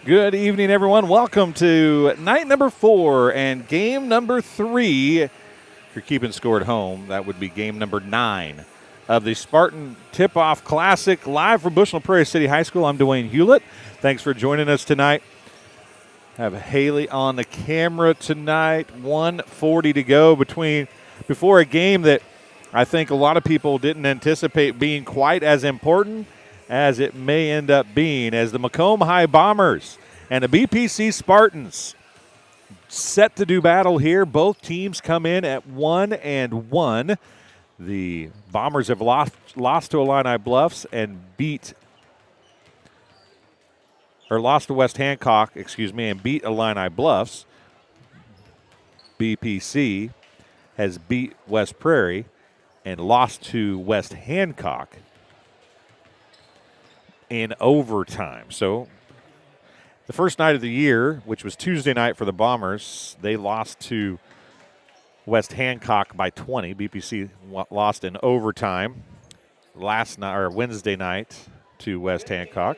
Good evening, everyone. Welcome to night number 4 and game number 3. If you're keeping score at home, that would be game number 9 of the Spartan Tip-Off Classic live from Bushnell-Prairie City High School. I'm Dwayne Hulett. Thanks for joining us tonight. Have Haley on the camera tonight. 1:40 to go before a game that I think a lot of people didn't anticipate being quite as important as it may end up being, as the Macomb High Bombers and the BPC Spartans set to do battle here. Both teams come in at 1-1. The Bombers have lost to Illini Bluffs and lost to West Hancock, and beat Illini Bluffs. BPC has beat West Prairie and lost to West Hancock in overtime. So the first night of the year, which was Tuesday night for the Bombers, they lost to West Hancock by 20. BPC lost in overtime Wednesday night to West Hancock.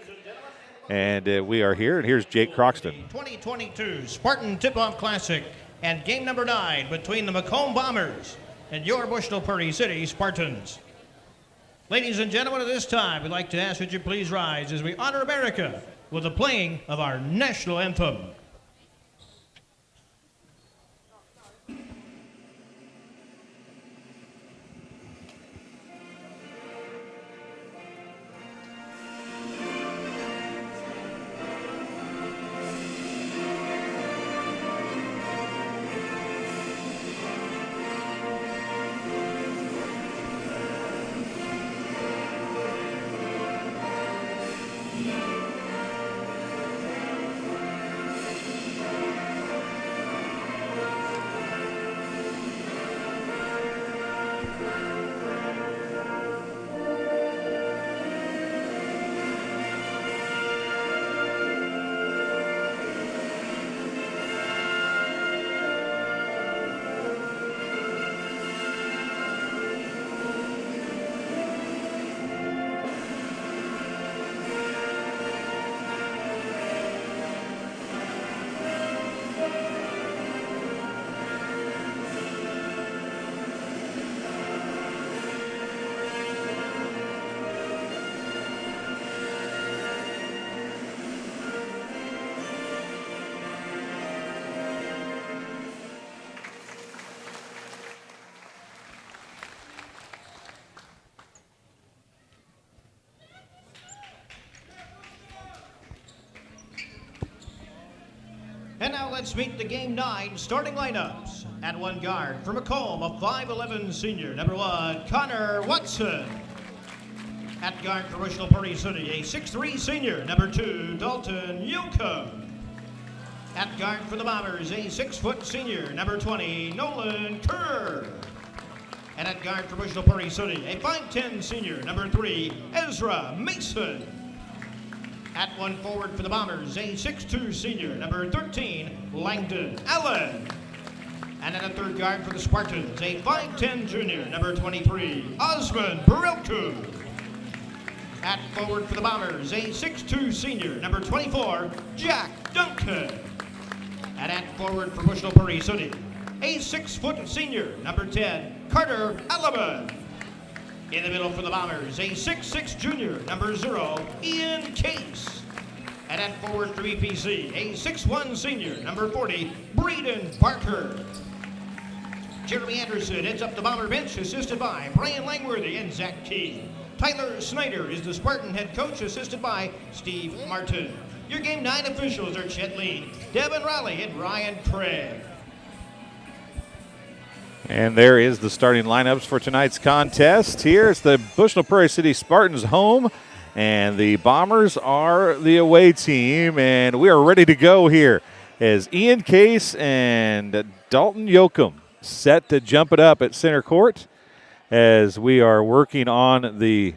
And we are here, and here's Jake Croxton. 2022 Spartan Tip-Off Classic and game number 9 between the Macomb Bombers and your Bushnell-Prairie City Spartans. Ladies and gentlemen, at this time, we'd like to ask that you please rise as we honor America with the playing of our national anthem. And now let's meet the Game 9 starting lineups. At one guard for Macomb, a 5'11 senior, number 1, Connor Watson. At guard for Bushnell-Prairie City, a 6'3 senior, number 2, Dalton Yocum. At guard for the Bombers, a 6' senior, number 20, Nolan Kerr. And at guard for Bushnell-Prairie City, a 5'10 senior, number 3, Ezra Mason. At one forward for the Bombers, a 6'2 senior, number 13, Langdon Allen. And at a third guard for the Spartans, a 5'10 junior, number 23, Osmond Barilku. At forward for the Bombers, a 6'2 senior, number 24, Jack Duncan. And at forward for Bushnell-Prairie City, a 6' senior, number 10, Carter Alabama. In the middle for the Bombers, a 6'6 junior, number 0, Ian Case. And at forward for BPC, a 6'1 senior, number 40, Braden Barker. Jeremy Anderson heads up the Bomber bench, assisted by Brian Langworthy and Zach Key. Tyler Snyder is the Spartan head coach, assisted by Steve Martin. Your Game 9 officials are Chet Lee, Devin Riley, and Ryan Craig. And there is the starting lineups for tonight's contest. Here's the Bushnell-Prairie City Spartans home, and the Bombers are the away team, and we are ready to go here as Ian Case and Dalton Yocum set to jump it up at center court as we are working on the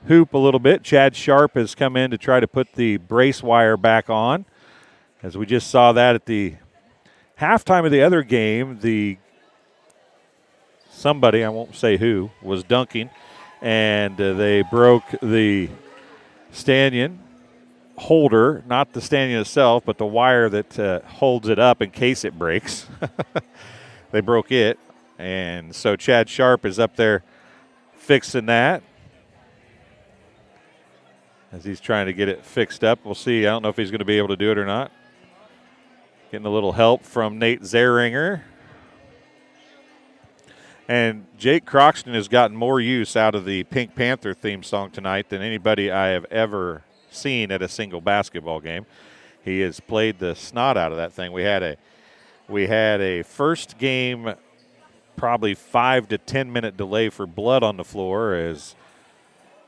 hoop a little bit. Chad Sharp has come in to try to put the brace wire back on. As we just saw that at the halftime of the other game, somebody, I won't say who, was dunking, and they broke the stanchion holder, not the stand itself, but the wire that holds it up in case it breaks. They broke it, and so Chad Sharp is up there fixing that as he's trying to get it fixed up. We'll see. I don't know if he's going to be able to do it or not. Getting a little help from Nate Zeringer. And Jake Croxton has gotten more use out of the Pink Panther theme song tonight than anybody I have ever seen at a single basketball game. He has played the snot out of that thing. We had a first game, probably 5 to 10 minute delay for blood on the floor as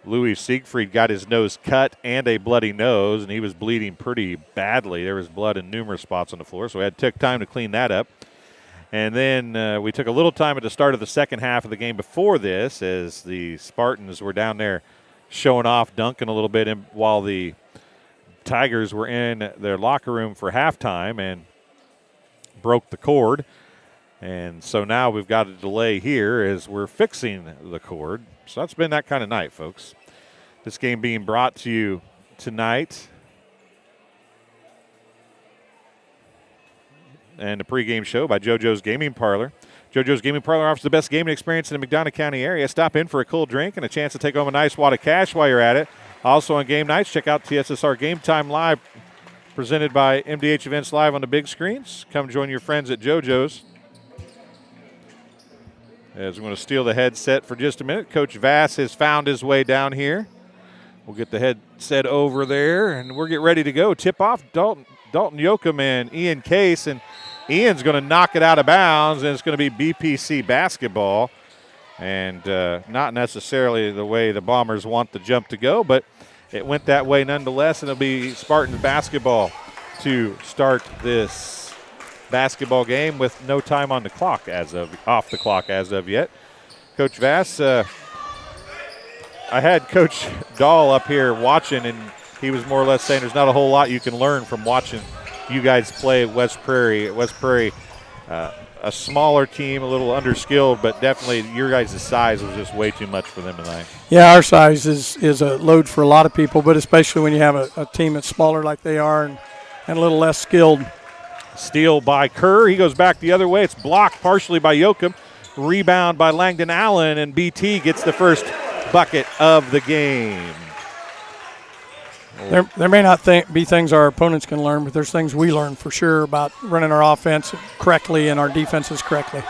Louis Siegfried got his nose cut and a bloody nose, and he was bleeding pretty badly. There was blood in numerous spots on the floor, so we took time to clean that up. And then we took a little time at the start of the second half of the game before this as the Spartans were down there showing off, dunking a little bit while the Tigers were in their locker room for halftime and broke the cord. And so now we've got a delay here as we're fixing the cord. So that's been that kind of night, folks. This game being brought to you tonight. And a pregame show by JoJo's Gaming Parlor. JoJo's Gaming Parlor offers the best gaming experience in the McDonough County area. Stop in for a cool drink and a chance to take home a nice wad of cash while you're at it. Also on game nights, check out TSSR Game Time Live, presented by MDH Events Live on the big screens. Come join your friends at JoJo's. As we're going to steal the headset for just a minute. Coach Vass has found his way down here. We'll get the headset over there, and we'll get ready to go. Tip off Dalton Yoakum and Ian Case, and Ian's going to knock it out of bounds, and it's going to be BPC basketball. And not necessarily the way the Bombers want the jump to go, but it went that way nonetheless, and it'll be Spartans basketball to start this basketball game with no time on the clock off the clock as of yet. Coach Vass, I had Coach Dahl up here watching, and he was more or less saying there's not a whole lot you can learn from watching you guys play at West Prairie. West Prairie, a smaller team, a little underskilled, but definitely your guys' size was just way too much for them tonight. Yeah, our size is a load for a lot of people, but especially when you have a team that's smaller like they are and a little less skilled. Steal by Kerr. He goes back the other way. It's blocked partially by Yoakum. Rebound by Langdon Allen, and BT gets the first bucket of the game. There may not be things our opponents can learn, but there's things we learn for sure about running our offense correctly and our defenses correctly.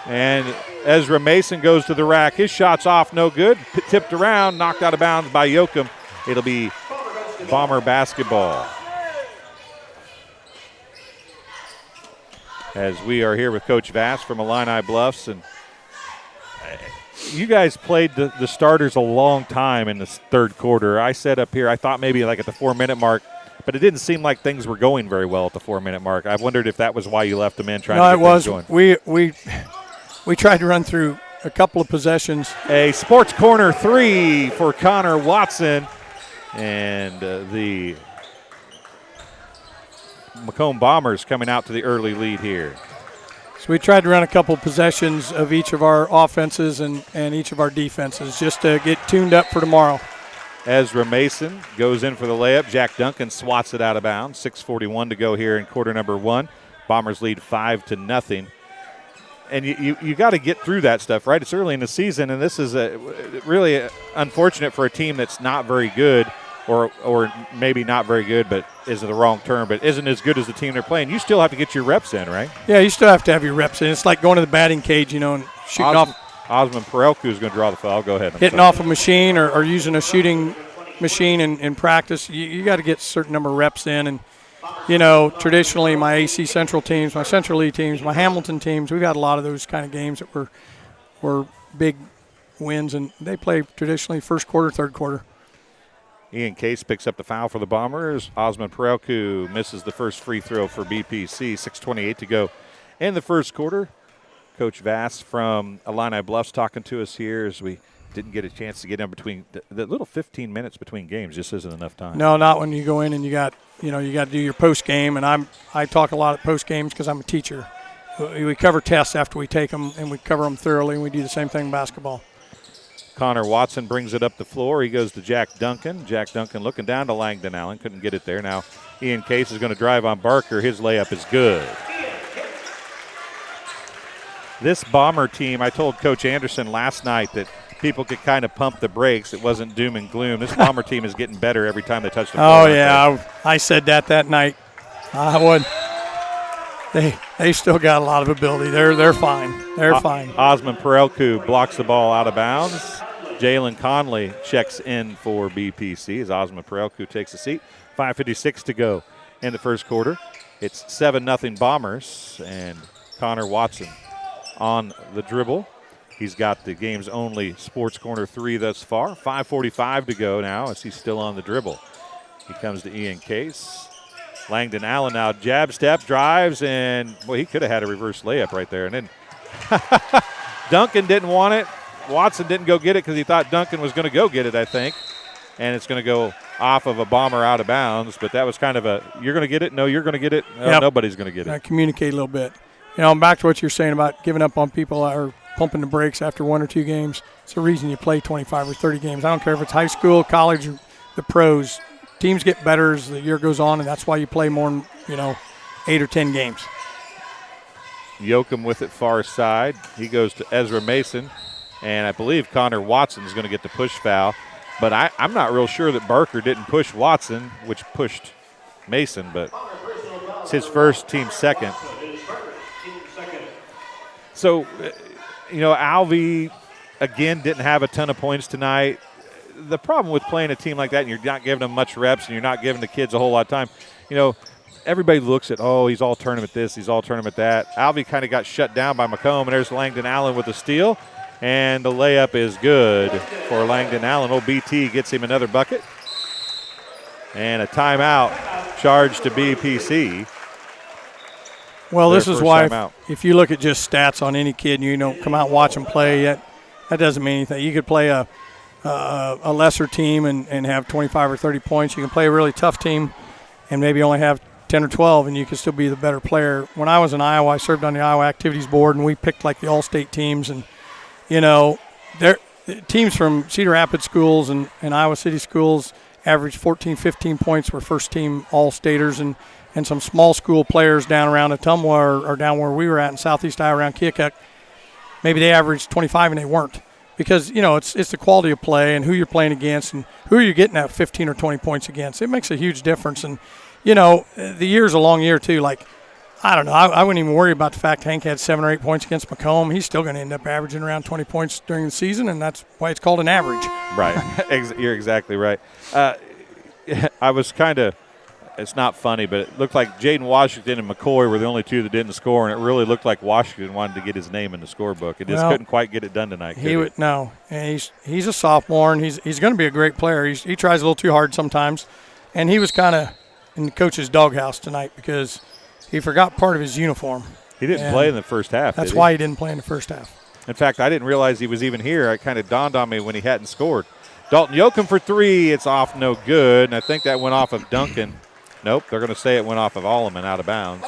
And Ezra Mason goes to the rack. His shot's off, no good. Tipped around, knocked out of bounds by Yoakum. It'll be Bomber basketball. As we are here with Coach Vass from Illini Bluffs, and you guys played the starters a long time in this third quarter. I said up here, I thought maybe like at the 4-minute mark, but it didn't seem like things were going very well at the 4-minute mark. I wondered if that was why you left them in trying to get things going. We tried to run through a couple of possessions. A sports corner three for Connor Watson, and the Macomb Bombers coming out to the early lead here. So we tried to run a couple possessions of each of our offenses and each of our defenses just to get tuned up for tomorrow. Ezra Mason goes in for the layup. Jack Duncan swats it out of bounds. 6:41 to go here in quarter number one. Bombers lead 5-0. And you got to get through that stuff, right? It's early in the season, and this is really unfortunate for a team that's not very good, or maybe not very good, but isn't the wrong term, but isn't as good as the team they're playing. You still have to get your reps in, right? Yeah, you still have to have your reps in. It's like going to the batting cage, and shooting off. Osmond Perelku is going to draw the foul. Go ahead. Hitting off a machine or using a shooting machine in practice. You got to get a certain number of reps in. And, traditionally my AC Central teams, my Central League teams, my Hamilton teams, we've got a lot of those kind of games that were big wins, and they play traditionally first quarter, third quarter. Ian Case picks up the foul for the Bombers. Osmond Perelku misses the first free throw for BPC. 6:28 to go in the first quarter. Coach Vass from Illini Bluffs talking to us here as we didn't get a chance to get in between. The little 15 minutes between games just isn't enough time. No, not when you go in and you got to do your post game. And I talk a lot at post games because I'm a teacher. We cover tests after we take them, and we cover them thoroughly, and we do the same thing in basketball. Connor Watson brings it up the floor. He goes to Jack Duncan. Jack Duncan looking down to Langdon Allen. Couldn't get it there. Now Ian Case is going to drive on Barker. His layup is good. This Bomber team, I told Coach Anderson last night that people could kind of pump the brakes. It wasn't doom and gloom. This Bomber team is getting better every time they touch the floor. Oh, yeah. I said that night. I would. They still got a lot of ability. They're fine. They're fine. Osman Perelku blocks the ball out of bounds. Jalen Conley checks in for BPC as Osman Perelku takes a seat. 5:56 to go in the first quarter. It's 7-0 Bombers, and Connor Watson on the dribble. He's got the game's only Sports Corner 3 thus far. 5:45 to go now as he's still on the dribble. He comes to Ian Case. Langdon Allen now jab step, drives, and, boy, he could have had a reverse layup right there. And then Duncan didn't want it. Watson didn't go get it because he thought Duncan was going to go get it, I think. And it's going to go off of a Bomber out of bounds. But that was kind of a, you're going to get it? No, you're going to get it? No, yep. Nobody's going to get it. Communicate a little bit. Back to what you're saying about giving up on people or pumping the brakes after 1 or 2 games. It's the reason you play 25 or 30 games. I don't care if it's high school, college, or the pros. Teams get better as the year goes on, and that's why you play more than, 8 or 10 games. Yoakum with it far side. He goes to Ezra Mason, and I believe Connor Watson is going to get the push foul. But I'm not real sure that Barker didn't push Watson, which pushed Mason, but it's his first, team second. So, Alvey, again, didn't have a ton of points tonight. The problem with playing a team like that and you're not giving them much reps and you're not giving the kids a whole lot of time, everybody looks at, he's all tournament this, he's all tournament that. Alvey kind of got shut down by Macomb, and there's Langdon Allen with the steal, and the layup is good for Langdon Allen. BT gets him another bucket. And a timeout charged to BPC. Well, this is why if you look at just stats on any kid and you don't come out and watch them play, that doesn't mean anything. You could play a lesser team and have 25 or 30 points. You can play a really tough team and maybe only have 10 or 12, and you can still be the better player. When I was in Iowa, I served on the Iowa Activities Board, and we picked like the all-state teams. And, teams from Cedar Rapids schools and Iowa City schools averaged 14, 15 points, were first-team all-staters, and some small school players down around Ottumwa or down where we were at in southeast Iowa around Keokuk, maybe they averaged 25 and they weren't. Because, it's the quality of play and who you're playing against and who you're getting that 15 or 20 points against. It makes a huge difference. And, the year's a long year, too. Like, I don't know. I wouldn't even worry about the fact Hank had 7 or 8 points against Macomb. He's still going to end up averaging around 20 points during the season, and that's why it's called an average. Right. You're exactly right. I was kind of – it's not funny, but it looked like Jaden Washington and McCoy were the only 2 that didn't score, and it really looked like Washington wanted to get his name in the scorebook. It just couldn't quite get it done tonight. No, and he's a sophomore, and he's going to be a great player. He tries a little too hard sometimes, and he was kind of in the coach's doghouse tonight because he forgot part of his uniform. He didn't play in the first half. That's why he didn't play in the first half. In fact, I didn't realize he was even here. It kind of dawned on me when he hadn't scored. Dalton Yoakum for 3. It's off, no good, and I think that went off of Duncan. Nope, they're going to say it went off of Alleman out of bounds.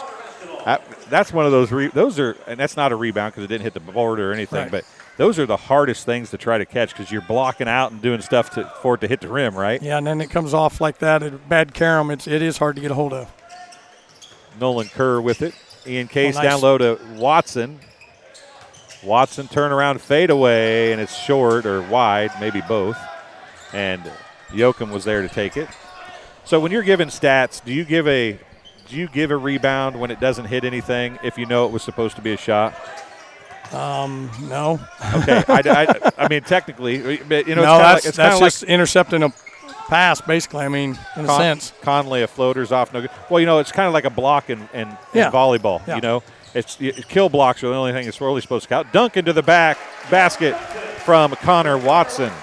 That's one of those and that's not a rebound because it didn't hit the board or anything, right. But those are the hardest things to try to catch because you're blocking out and doing stuff for it to hit the rim, right? Yeah, and then it comes off like that. A bad carom, it is hard to get a hold of. Nolan Kerr with it. Ian Case nice. Down low to Watson. Watson turnaround fadeaway, and it's short or wide, maybe both. And Yoakum was there to take it. So when you're giving stats, do you give a rebound when it doesn't hit anything if you know it was supposed to be a shot? No. Okay. I mean, technically, but, that's just intercepting a pass, basically. I mean, in a sense. Conley, a floater's off. No good. Well, it's kind of like a block in volleyball. Yeah. It's kill blocks are the only thing it's really supposed to count. Dunk into the basket from Connor Watson.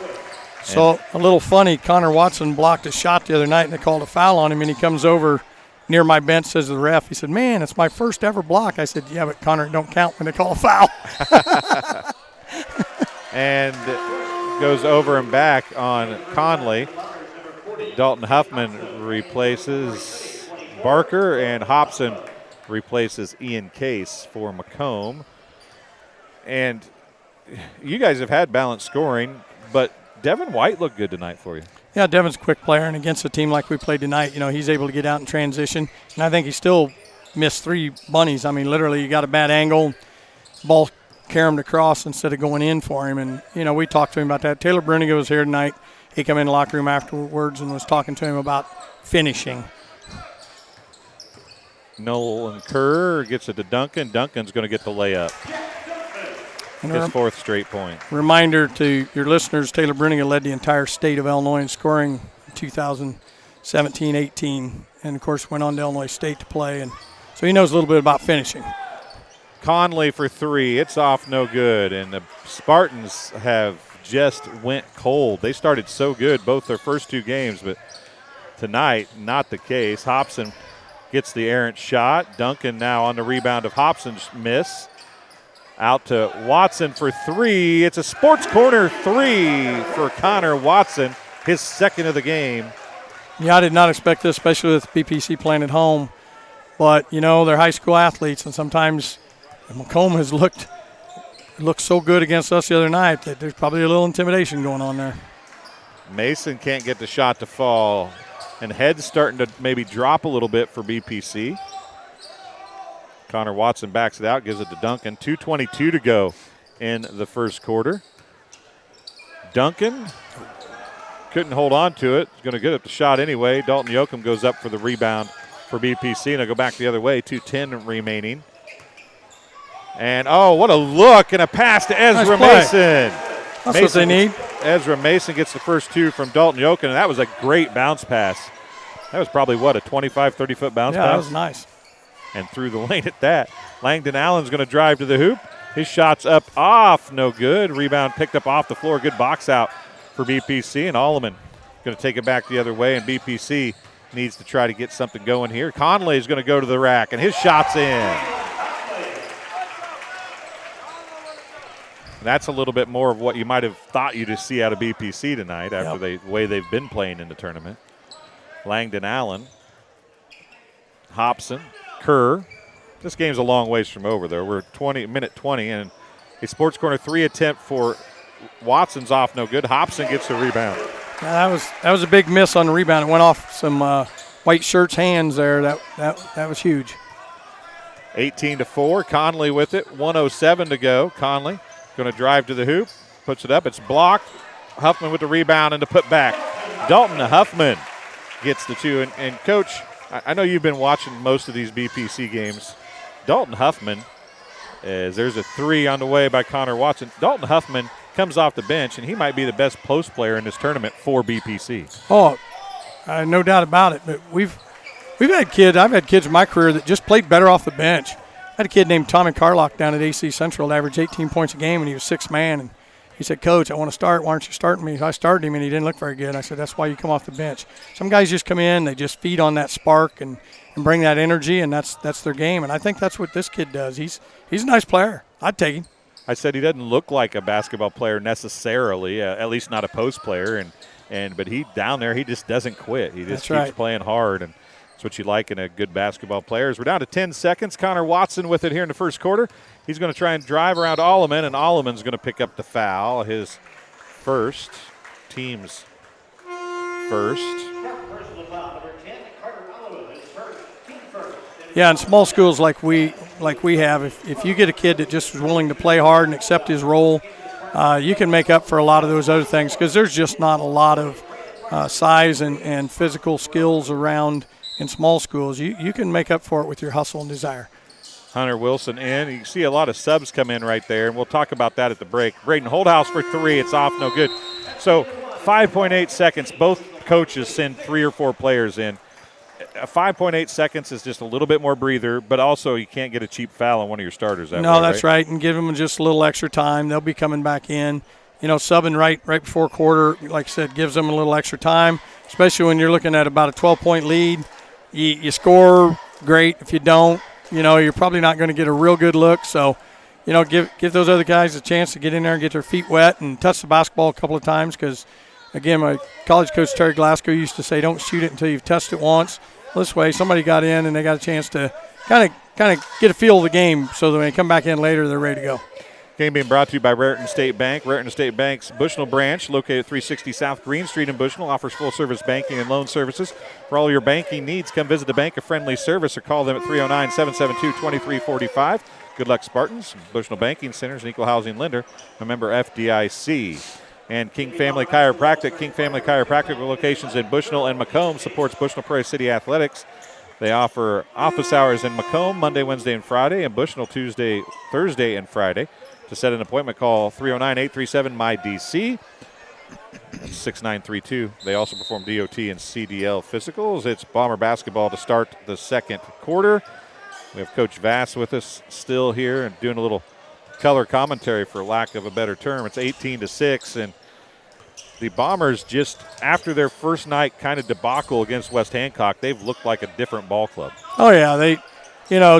So a little funny, Connor Watson blocked a shot the other night, and they called a foul on him, and he comes over near my bench, says to the ref, he said, "Man, it's my first ever block." I said, "Yeah, but Connor, don't count when they call a foul." And goes over and back on Conley. Dalton Huffman replaces Barker, and Hobson replaces Ian Case for Macomb. And you guys have had balanced scoring. but Devin White looked good tonight for you. Yeah, Devin's a quick player, and against a team like we played tonight, he's able to get out and transition. And I think he still missed 3 bunnies. I mean, literally, you got a bad angle, ball caromed across instead of going in for him. And, we talked to him about that. Taylor Bruniga was here tonight. He came in the locker room afterwards and was talking to him about finishing. Nolan Kerr gets it to Duncan. Duncan's going to get the layup. His 4th straight point. Reminder to your listeners, Taylor Bruniga led the entire state of Illinois in scoring in 2017-18, and, of course, went on to Illinois State to play. And so he knows a little bit about finishing. Conley for 3. It's off no good, and the Spartans have just went cold. They started so good both their first 2 games, but tonight, not the case. Hobson gets the errant shot. Duncan now on the rebound of Hobson's miss. Out to Watson for 3. It's a sports corner 3 for Connor Watson, his 2nd of the game. Yeah, I did not expect this, especially with BPC playing at home. But, they're high school athletes, and sometimes Macomb has looked so good against us the other night that there's probably a little intimidation going on there. Mason can't get the shot to fall, and head's starting to maybe drop a little bit for BPC. Connor Watson backs it out, gives it to Duncan. 2:22 to go in the first quarter. Duncan couldn't hold on to it. He's going to get up the shot anyway. Dalton Yoakum goes up for the rebound for BPC, and they'll go back the other way. 2:10 remaining. And, what a look and a pass to Ezra Mason. That's what they need. Ezra Mason gets the first 2 from Dalton Yoakum, and that was a great bounce pass. That was probably, a 25, 30-foot bounce pass? Yeah, that was nice. And through the lane at that. Langdon Allen's going to drive to the hoop. His shot's up off, no good. Rebound picked up off the floor. Good box out for BPC. And Alleman going to take it back the other way, and BPC needs to try to get something going here. Conley's going to go to the rack, and his shot's in. And that's a little bit more of what you might have thought you'd see out of BPC tonight after the way they've been playing in the tournament. Langdon Allen, Hobson, Kerr. This game's a long ways from over, though. We're minute 20, and a sports corner 3 attempt for Watson's off no good. Hobson gets the rebound. Yeah, that was a big miss on the rebound. It went off some white shirt's hands there. That was huge. 18-4. Conley with it. 1:07 to go. Conley going to drive to the hoop. Puts it up. It's blocked. Huffman with the rebound and the put back. Dalton Huffman gets the 2. And Coach, I know you've been watching most of these BPC games. Dalton Huffman, there's a 3 on the way by Connor Watson. Dalton Huffman comes off the bench, and he might be the best post player in this tournament for BPC. Oh, no doubt about it. But we've had kids. I've had kids in my career that just played better off the bench. I had a kid named Tommy Carlock down at AC Central that averaged 18 points a game, and he was 6th man. And he said, "Coach, I want to start. Why aren't you starting me?" So I started him, and he didn't look very good. I said, "That's why you come off the bench." Some guys just come in, they just feed on that spark and bring that energy, and that's their game. And I think that's what this kid does. He's a nice player. I'd take him. I said he doesn't look like a basketball player necessarily, at least not a post player. But he down there, he just doesn't quit. He just keeps playing hard, and that's what you like in a good basketball player. We're down to 10 seconds. Connor Watson with it here in the first quarter. He's going to try and drive around Alleman, and Alleman's going to pick up the foul, his first, team's first. Yeah, in small schools like we have, if you get a kid that just is willing to play hard and accept his role, you can make up for a lot of those other things because there's just not a lot of size and physical skills around in small schools. You can make up for it with your hustle and desire. Hunter Wilson in. You can see a lot of subs come in right there, and we'll talk about that at the break. Braden Holdhouse for 3. It's off, no good. So 5.8 seconds. Both coaches send 3 or 4 players in. 5.8 seconds is just a little bit more breather, but also you can't get a cheap foul on one of your starters. That's right, and give them just a little extra time. They'll be coming back in. Subbing right before quarter, like I said, gives them a little extra time, especially when you're looking at about a 12-point lead. You score, great. If you don't, you're probably not going to get a real good look. So, give those other guys a chance to get in there and get their feet wet and touch the basketball a couple of times because, again, my college coach Terry Glasgow used to say, don't shoot it until you've touched it once. Well, this way, somebody got in and they got a chance to kind of get a feel of the game so that when they come back in later, they're ready to go. Game being brought to you by Raritan State Bank. Raritan State Bank's Bushnell branch, located at 360 South Green Street in Bushnell, offers full-service banking and loan services. For all your banking needs, come visit the bank, a friendly service, or call them at 309-772-2345. Good luck, Spartans. Bushnell Banking Center is an equal housing lender, a member FDIC. And King Family Chiropractic. King Family Chiropractic locations in Bushnell and Macomb supports Bushnell-Prairie City athletics. They offer office hours in Macomb Monday, Wednesday, and Friday, and Bushnell Tuesday, Thursday, and Friday. To set an appointment, call 309-837-MY-DC, 6932. They also perform DOT and CDL physicals. It's Bomber basketball to start the second quarter. We have Coach Vass with us still here and doing a little color commentary, for lack of a better term. It's 18-6, and the Bombers, just after their first night kind of debacle against West Hancock, they've looked like a different ball club. Oh, yeah,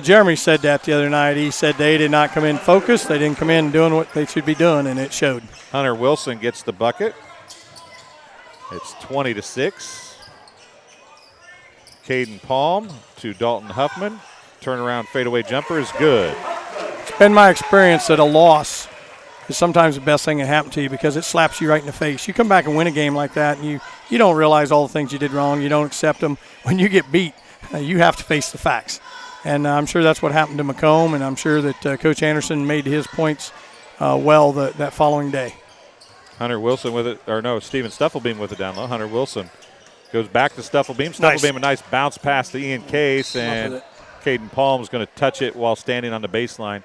Jeremy said that the other night. He said they did not come in focused. They didn't come in doing what they should be doing, and it showed. Hunter Wilson gets the bucket. It's 20-6. Caden Palm to Dalton Huffman. Turnaround fadeaway jumper is good. It's been my experience that a loss is sometimes the best thing that happened to you, because it slaps you right in the face. You come back and win a game like that, and you don't realize all the things you did wrong. You don't accept them. When you get beat, you have to face the facts. And I'm sure that's what happened to Macomb, and I'm sure that Coach Anderson made his points well that following day. Hunter Wilson with it, or no, Steven Stuffelbeam with it down low. Hunter Wilson goes back to Stuffelbeam. Stuffelbeam, a nice bounce pass to Ian Case, and Caden Palm is going to touch it while standing on the baseline.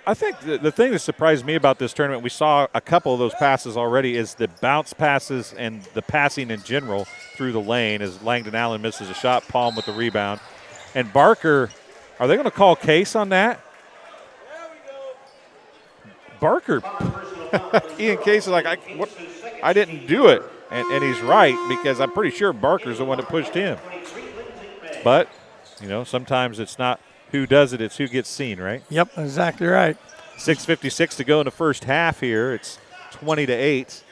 I think the thing that surprised me about this tournament, we saw a couple of those passes already, is the bounce passes and the passing in general through the lane as Langdon Allen misses a shot, Palm with the rebound. And Barker, are they going to call Case on that? Barker, Ian Case is like, I didn't do it. And he's right, because I'm pretty sure Barker's the one that pushed him. But, sometimes it's not who does it, it's who gets seen, right? Yep, exactly right. 6:56 to go in the first half here. It's 20-8.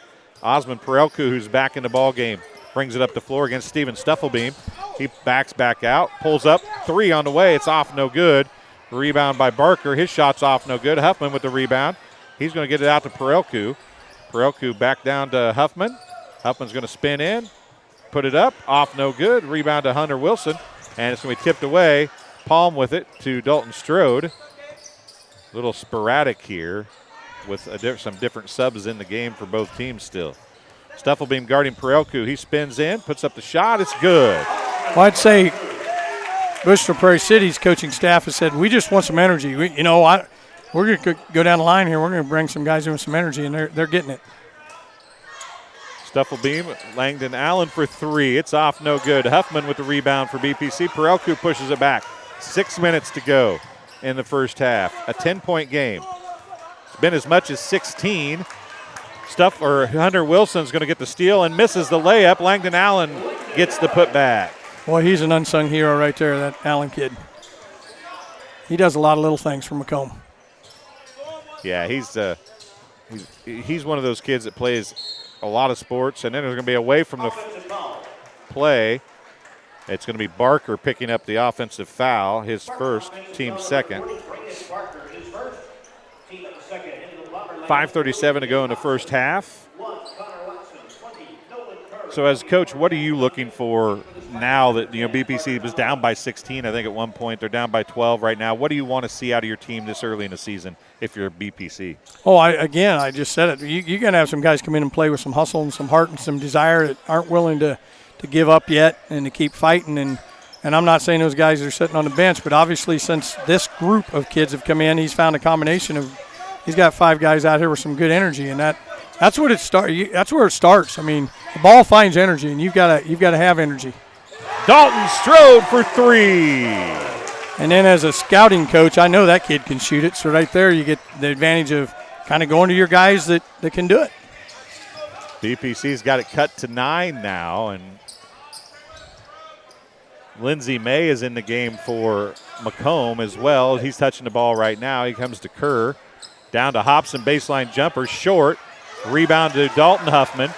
Osmond Perelku, who's back in the ball game, brings it up the floor against Steven Stuffelbeam. He backs back out, pulls up, three on the way. It's off, no good. Rebound by Barker. His shot's off, no good. Huffman with the rebound. He's going to get it out to Perelku. Perelku back down to Huffman. Huffman's going to spin in, put it up, off, no good. Rebound to Hunter Wilson, and it's going to be tipped away. Palm with it to Dalton Strode. A little sporadic here with some different subs in the game for both teams still. Stuffelbeam guarding Perelku. He spins in, puts up the shot. It's good. Well, I'd say Bushnell-Prairie City's coaching staff has said, we just want some energy. We're going to go down the line here. We're going to bring some guys in with some energy, and they're getting it. Stuffelbeam, Langdon Allen for three. It's off, no good. Huffman with the rebound for BPC. Perelku pushes it back. 6 minutes to go in the first half. A 10-point game. It's been as much as 16. Hunter Wilson's going to get the steal and misses the layup. Langdon Allen gets the putback. Boy, he's an unsung hero right there, that Allen kid. He does a lot of little things for Macomb. Yeah, he's one of those kids that plays a lot of sports, and then there's going to be away from the play. It's going to be Barker picking up the offensive foul, his first, team second. 5:37 to go in the first half. So as coach, what are you looking for now that BPC was down by 16, I think at one point. They're down by 12 right now. What do you want to see out of your team this early in the season if you're BPC? Oh, I just said it. You're going to have some guys come in and play with some hustle and some heart and some desire that aren't willing to give up yet and to keep fighting. And I'm not saying those guys are sitting on the bench, but obviously since this group of kids have come in, he's found a combination of – he's got 5 guys out here with some good energy, and that's what it that's where it starts. I mean, the ball finds energy, and you've got to have energy. Dalton Strode for three. And then as a scouting coach, I know that kid can shoot it. So right there you get the advantage of kind of going to your guys that can do it. BPC's got it cut to 9 now, and Lindsey May is in the game for Macomb as well. He's touching the ball right now. He comes to Kerr. Down to Hobson, baseline jumper, short. Rebound to Dalton Huffman.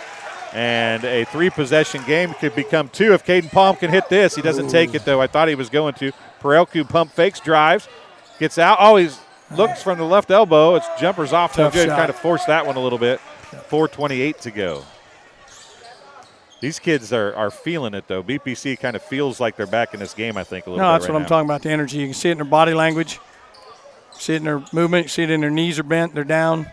And a 3-possession game could become 2 if Caden Palm can hit this. He doesn't take it, though. I thought he was going to. Perelku pump fakes, drives, gets out. Oh, looks from the left elbow. It's jumper's off no Tough good. shot. Kind of forced that one a little bit. 4:28 to go. These kids are feeling it, though. BPC kind of feels like they're back in this game, I think, a little bit. No, that's right what I'm now. talking about, the energy. You can see it in their body language, see it in their movement, see it in their knees are bent, they're down.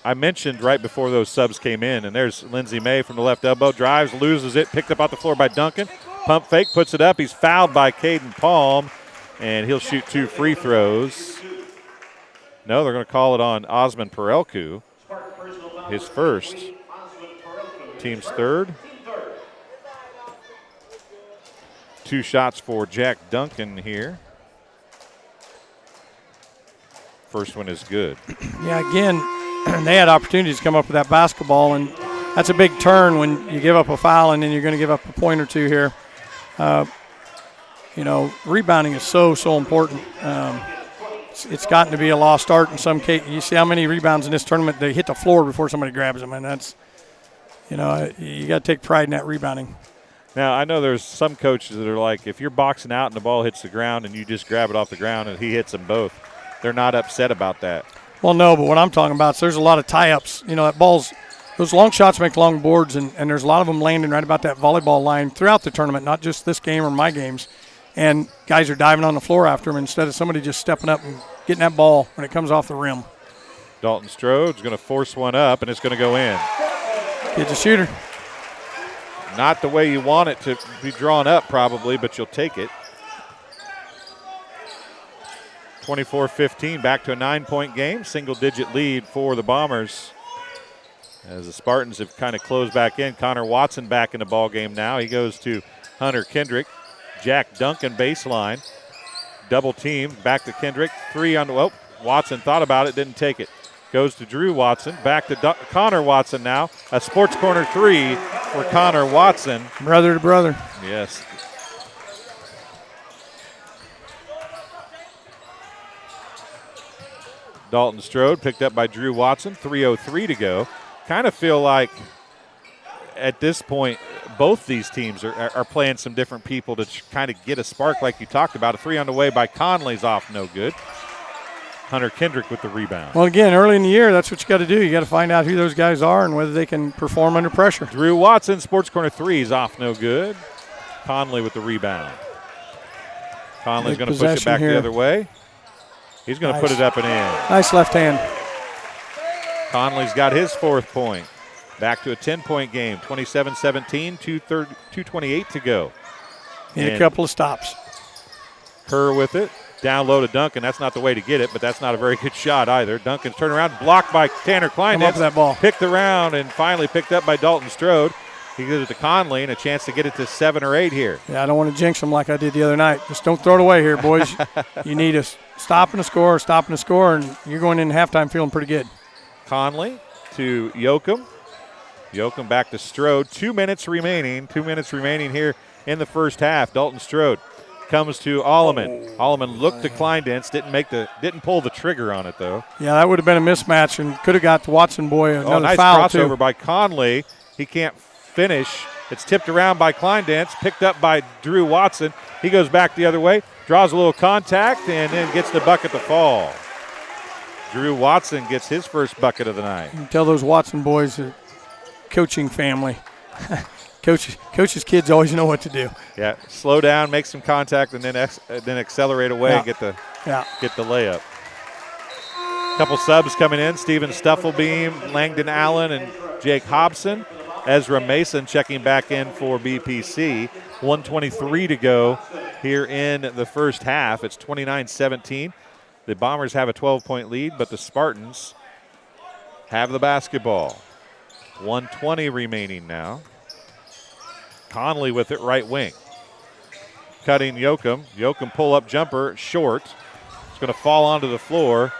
I mentioned right before those subs came in, and there's Lindsey May from the left elbow. Drives, loses it, picked up off the floor by Duncan. Pump fake, puts it up. He's fouled by Caden Palm, and he'll shoot 2 free throws. No, they're going to call it on Osman Perelku, his first. Team's third. 2 shots for Jack Duncan here. First one is good. Yeah, again, they had opportunities to come up with that basketball, and that's a big turn when you give up a foul and then you're going to give up a point or two here. Rebounding is so important. It's gotten to be a lost art in some cases. You see how many rebounds in this tournament, they hit the floor before somebody grabs them, and that's, you got to take pride in that rebounding. Now, I know there's some coaches that are like, if you're boxing out and the ball hits the ground and you just grab it off the ground and he hits them both, they're not upset about that. Well, no, but what I'm talking about is there's a lot of tie-ups. Those long shots make long boards, and there's a lot of them landing right about that volleyball line throughout the tournament, not just this game or my games. And guys are diving on the floor after them instead of somebody just stepping up and getting that ball when it comes off the rim. Dalton Strode's going to force one up, and it's going to go in. Kid's a shooter. Not the way you want it to be drawn up probably, but you'll take it. 24-15, back to a 9-point game. Single-digit lead for the Bombers. As the Spartans have kind of closed back in. Connor Watson back in the ball game now. He goes to Hunter Kendrick. Jack Duncan baseline. Double team, back to Kendrick. 3 on the, Watson thought about it, didn't take it. Goes to Drew Watson, back to Connor Watson now. A sports corner 3 for Connor Watson. Brother to brother. Yes. Dalton Strode picked up by Drew Watson. 3:03 to go. Kind of feel like at this point both these teams are playing some different people to kind of get a spark like you talked about. A 3 on the way by Conley's off no good. Hunter Kendrick with the rebound. Well, again, early in the year, that's what you got to do. You got to find out who those guys are and whether they can perform under pressure. Drew Watson, sports corner 3 is off no good. Conley with the rebound. Conley's going to push it back the other way. He's going to put it up and in. Nice left hand. Conley's got his 4th point. Back to a 10-point game. 27-17, 2:28 to go. Need a couple of stops. Kerr with it. Down low to Duncan. That's not the way to get it, but that's not a very good shot either. Duncan's turned around, blocked by Tanner Klein. Come up with that ball. Picked around and finally picked up by Dalton Strode. He gives it to Conley and a chance to get it to 7 or 8 here. Yeah, I don't want to jinx them like I did the other night. Just don't throw it away here, boys. You need a stop and a score, and you're going in halftime feeling pretty good. Conley to Yoakum. Yoakum back to Strode. 2 minutes remaining. 2 minutes remaining here in the first half. Dalton Strode comes to Alleman. Alleman looked to Kleindance, didn't pull the trigger on it though. Yeah, that would have been a mismatch and could have got to Watson boy another nice foul crossover too. by Conley. He can't finish. It's tipped around by Kleindance, picked up by Drew Watson. He goes back the other way, draws a little contact, and then gets the bucket to fall. Drew Watson gets his first bucket of the night. You can tell those Watson boys are coaching family. Coach's kids always know what to do. Yeah, slow down, make some contact, and then accelerate away and get the layup. Couple subs coming in: Steven Stuffelbeam, Langdon Allen, and Jake Hobson. Ezra Mason checking back in for BPC. 1:23 to go here in the first half. It's 29-17. The Bombers have a 12-point lead, but the Spartans have the basketball. 1:20 remaining now. Conley with it, right wing. Cutting Yoakum. Yoakum pull-up jumper, short. It's going to fall onto the floor,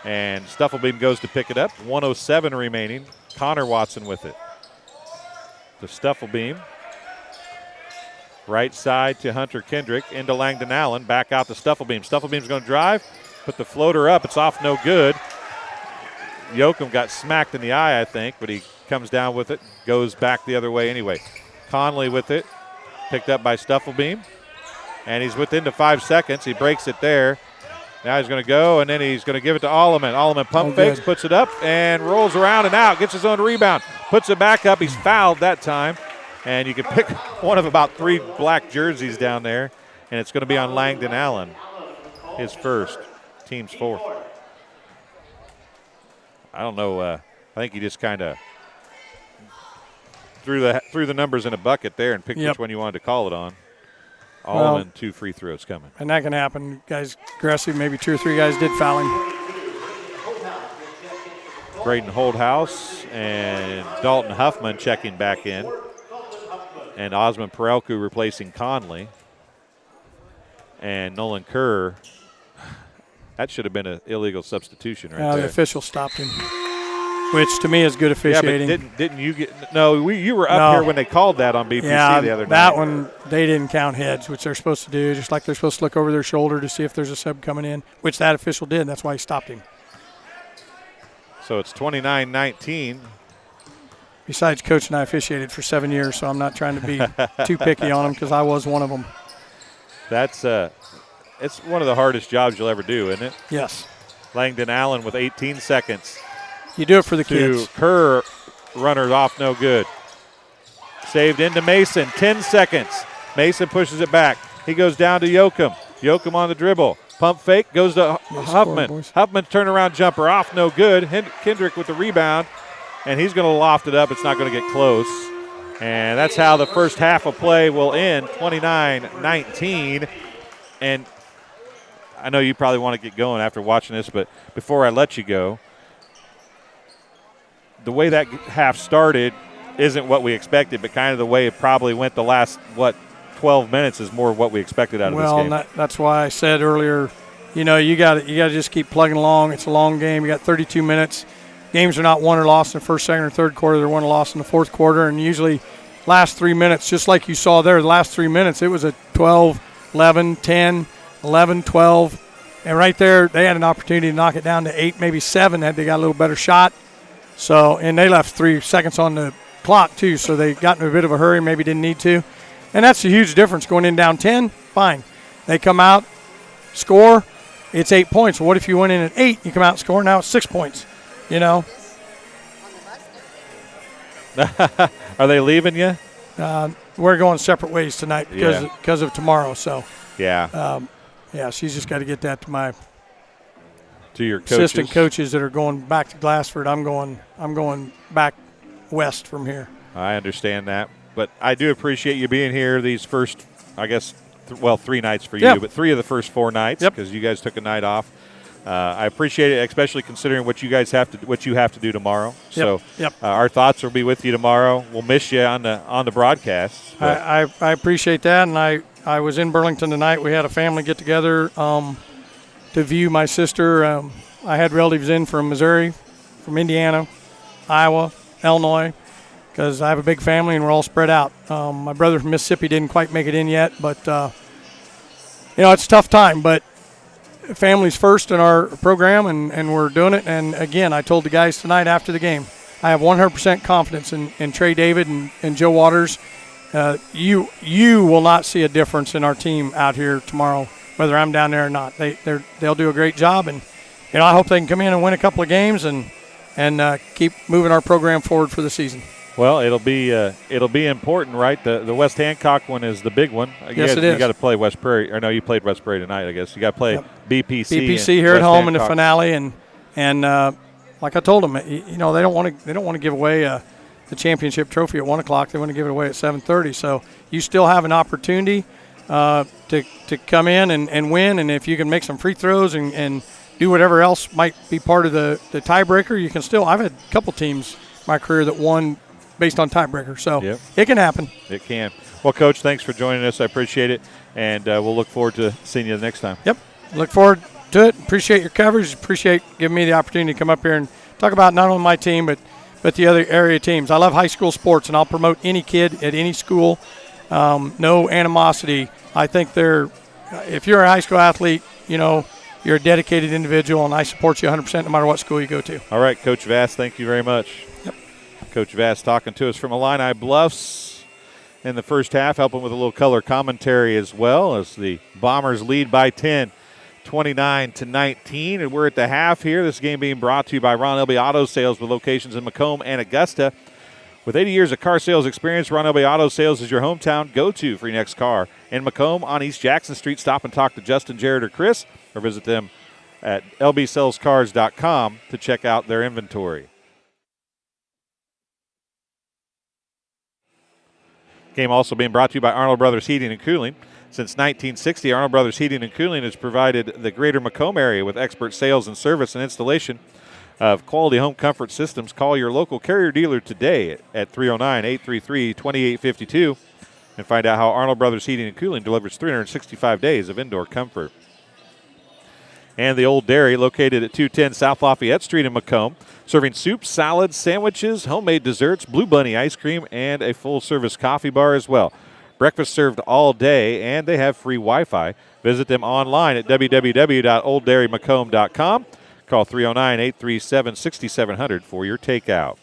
and Stuffelbeam goes to pick it up. 1:07 remaining. Connor Watson with it. To Stuffelbeam. Right side to Hunter Kendrick, into Langdon Allen, back out to Stuffelbeam. Stuffelbeam's going to drive, put the floater up. It's off no good. Yoakum got smacked in the eye, I think, but he comes down with it, goes back the other way anyway. Conley with it, picked up by Stuffelbeam, and he's within the 5 seconds. He breaks it there. Now he's going to go, and then he's going to give it to Alleman. Alleman pump fakes, good. puts it up, and rolls around and out. Gets his own rebound. Puts it back up. He's fouled that time. And you can pick one of about 3 black jerseys down there, and it's going to be on Langdon Allen, his first, team's 4th. I don't know. I think he just kind of threw the numbers in a bucket there and picked which one you wanted to call it on. Alleman, 2 free throws coming. And that can happen. Guys aggressive. Maybe 2 or 3 guys did foul him. Braden Holdhouse and Dalton Huffman checking back in. And Osmond Perelku replacing Conley. And Nolan Kerr. That should have been an illegal substitution right there. The official stopped him, which to me is good officiating. Yeah, but didn't you get – no, you were up here when they called that on BPC the other night. That one, they didn't count heads, which they're supposed to do, just like they're supposed to look over their shoulder to see if there's a sub coming in, which that official did. That's why he stopped him. So it's 29-19. Besides, Coach and I officiated for 7 years, so I'm not trying to be too picky on them because I was one of them. That's it's one of the hardest jobs you'll ever do, isn't it? Yes. Langdon Allen with 18 seconds. You do it for the kids. Kerr, runners off, no good. Saved into Mason, 10 seconds. Mason pushes it back. He goes down to Yoakum. Yoakum on the dribble. Pump fake, goes to Huffman. Huffman's turnaround jumper off, no good. Kendrick with the rebound, and he's going to loft it up. It's not going to get close. And that's how the first half of play will end, 29-19. And I know you probably want to get going after watching this, but before I let you go, the way that half started isn't what we expected, but kind of the way it probably went the last, 12 minutes is more what we expected out of this game. Well, that's why I said earlier, you got to just keep plugging along. It's a long game. You got 32 minutes. Games are not won or lost in the first, second, or third quarter. They're won or lost in the fourth quarter, and usually last 3 minutes, just like you saw there, the last 3 minutes, it was a 12, 11, 10, 11, 12. And right there, they had an opportunity to knock it down to 8, maybe 7 had they got a little better shot. So, and they left 3 seconds on the clock, too, so they got in a bit of a hurry, maybe didn't need to. And that's a huge difference. Going in down 10, fine. They come out, score, it's 8 points. Well, what if you went in at 8, you come out and score, now it's 6 points, Are they leaving you? We're going separate ways tonight because of tomorrow. So, yeah, she's just got to get that to your assistant coaches that are going back to Glassford. I'm going back west from here. I understand that. But I do appreciate you being here these first, I guess, 3 nights for you, but 3 of the first 4 nights because you guys took a night off. I appreciate it, especially considering what you have to do tomorrow. So our thoughts will be with you tomorrow. We'll miss you on the broadcast. I appreciate that, and I was in Burlington tonight. We had a family get together to view my sister. I had relatives in from Missouri, from Indiana, Iowa, Illinois, because I have a big family and we're all spread out. My brother from Mississippi didn't quite make it in yet, but, it's a tough time. But family's first in our program, and we're doing it. And, again, I told the guys tonight after the game, I have 100% confidence in Trey David and Joe Waters. You will not see a difference in our team out here tomorrow, whether I'm down there or not. They'll do a great job. And, I hope they can come in and win a couple of games and keep moving our program forward for the season. Well, it'll be important, right? The West Hancock one is the big one. Yes, it is. You got to play West Prairie. Or no, you played West Prairie tonight, I guess. You got to play BPC here at home Hancock. in the finale, and like I told them, they don't want to give away the championship trophy at 1 o'clock. They want to give it away at 7:30. So you still have an opportunity to come in and win, and if you can make some free throws and do whatever else might be part of the tiebreaker, you can still. I've had a couple teams in my career that won based on tiebreaker, so it can happen. It can. Well, Coach, thanks for joining us. I appreciate it, and we'll look forward to seeing you the next time. Yep, look forward to it. Appreciate your coverage. Appreciate giving me the opportunity to come up here and talk about not only my team but the other area teams. I love high school sports, and I'll promote any kid at any school. No animosity. I think if you're a high school athlete, you're a dedicated individual, and I support you 100% no matter what school you go to. All right, Coach Vass, thank you very much. Yep. Coach Vass talking to us from Illini Bluffs in the first half, helping with a little color commentary as well as the Bombers lead by 10, 29-19, and we're at the half here. This game being brought to you by Ron Elby Auto Sales with locations in Macomb and Augusta. With 80 years of car sales experience, Ron Elby Auto Sales is your hometown go-to for your next car. In Macomb on East Jackson Street, stop and talk to Justin, Jared, or Chris, or visit them at lbsellscars.com to check out their inventory. Game also being brought to you by Arnold Brothers Heating and Cooling. Since 1960, Arnold Brothers Heating and Cooling has provided the greater Macomb area with expert sales and service and installation of quality home comfort systems. Call your local Carrier dealer today at 309-833-2852 and find out how Arnold Brothers Heating and Cooling delivers 365 days of indoor comfort. And the Old Dairy, located at 210 South Lafayette Street in Macomb, serving soups, salads, sandwiches, homemade desserts, Blue Bunny ice cream, and a full-service coffee bar as well. Breakfast served all day, and they have free Wi-Fi. Visit them online at www.olddairymacomb.com. Call 309-837-6700 for your takeout.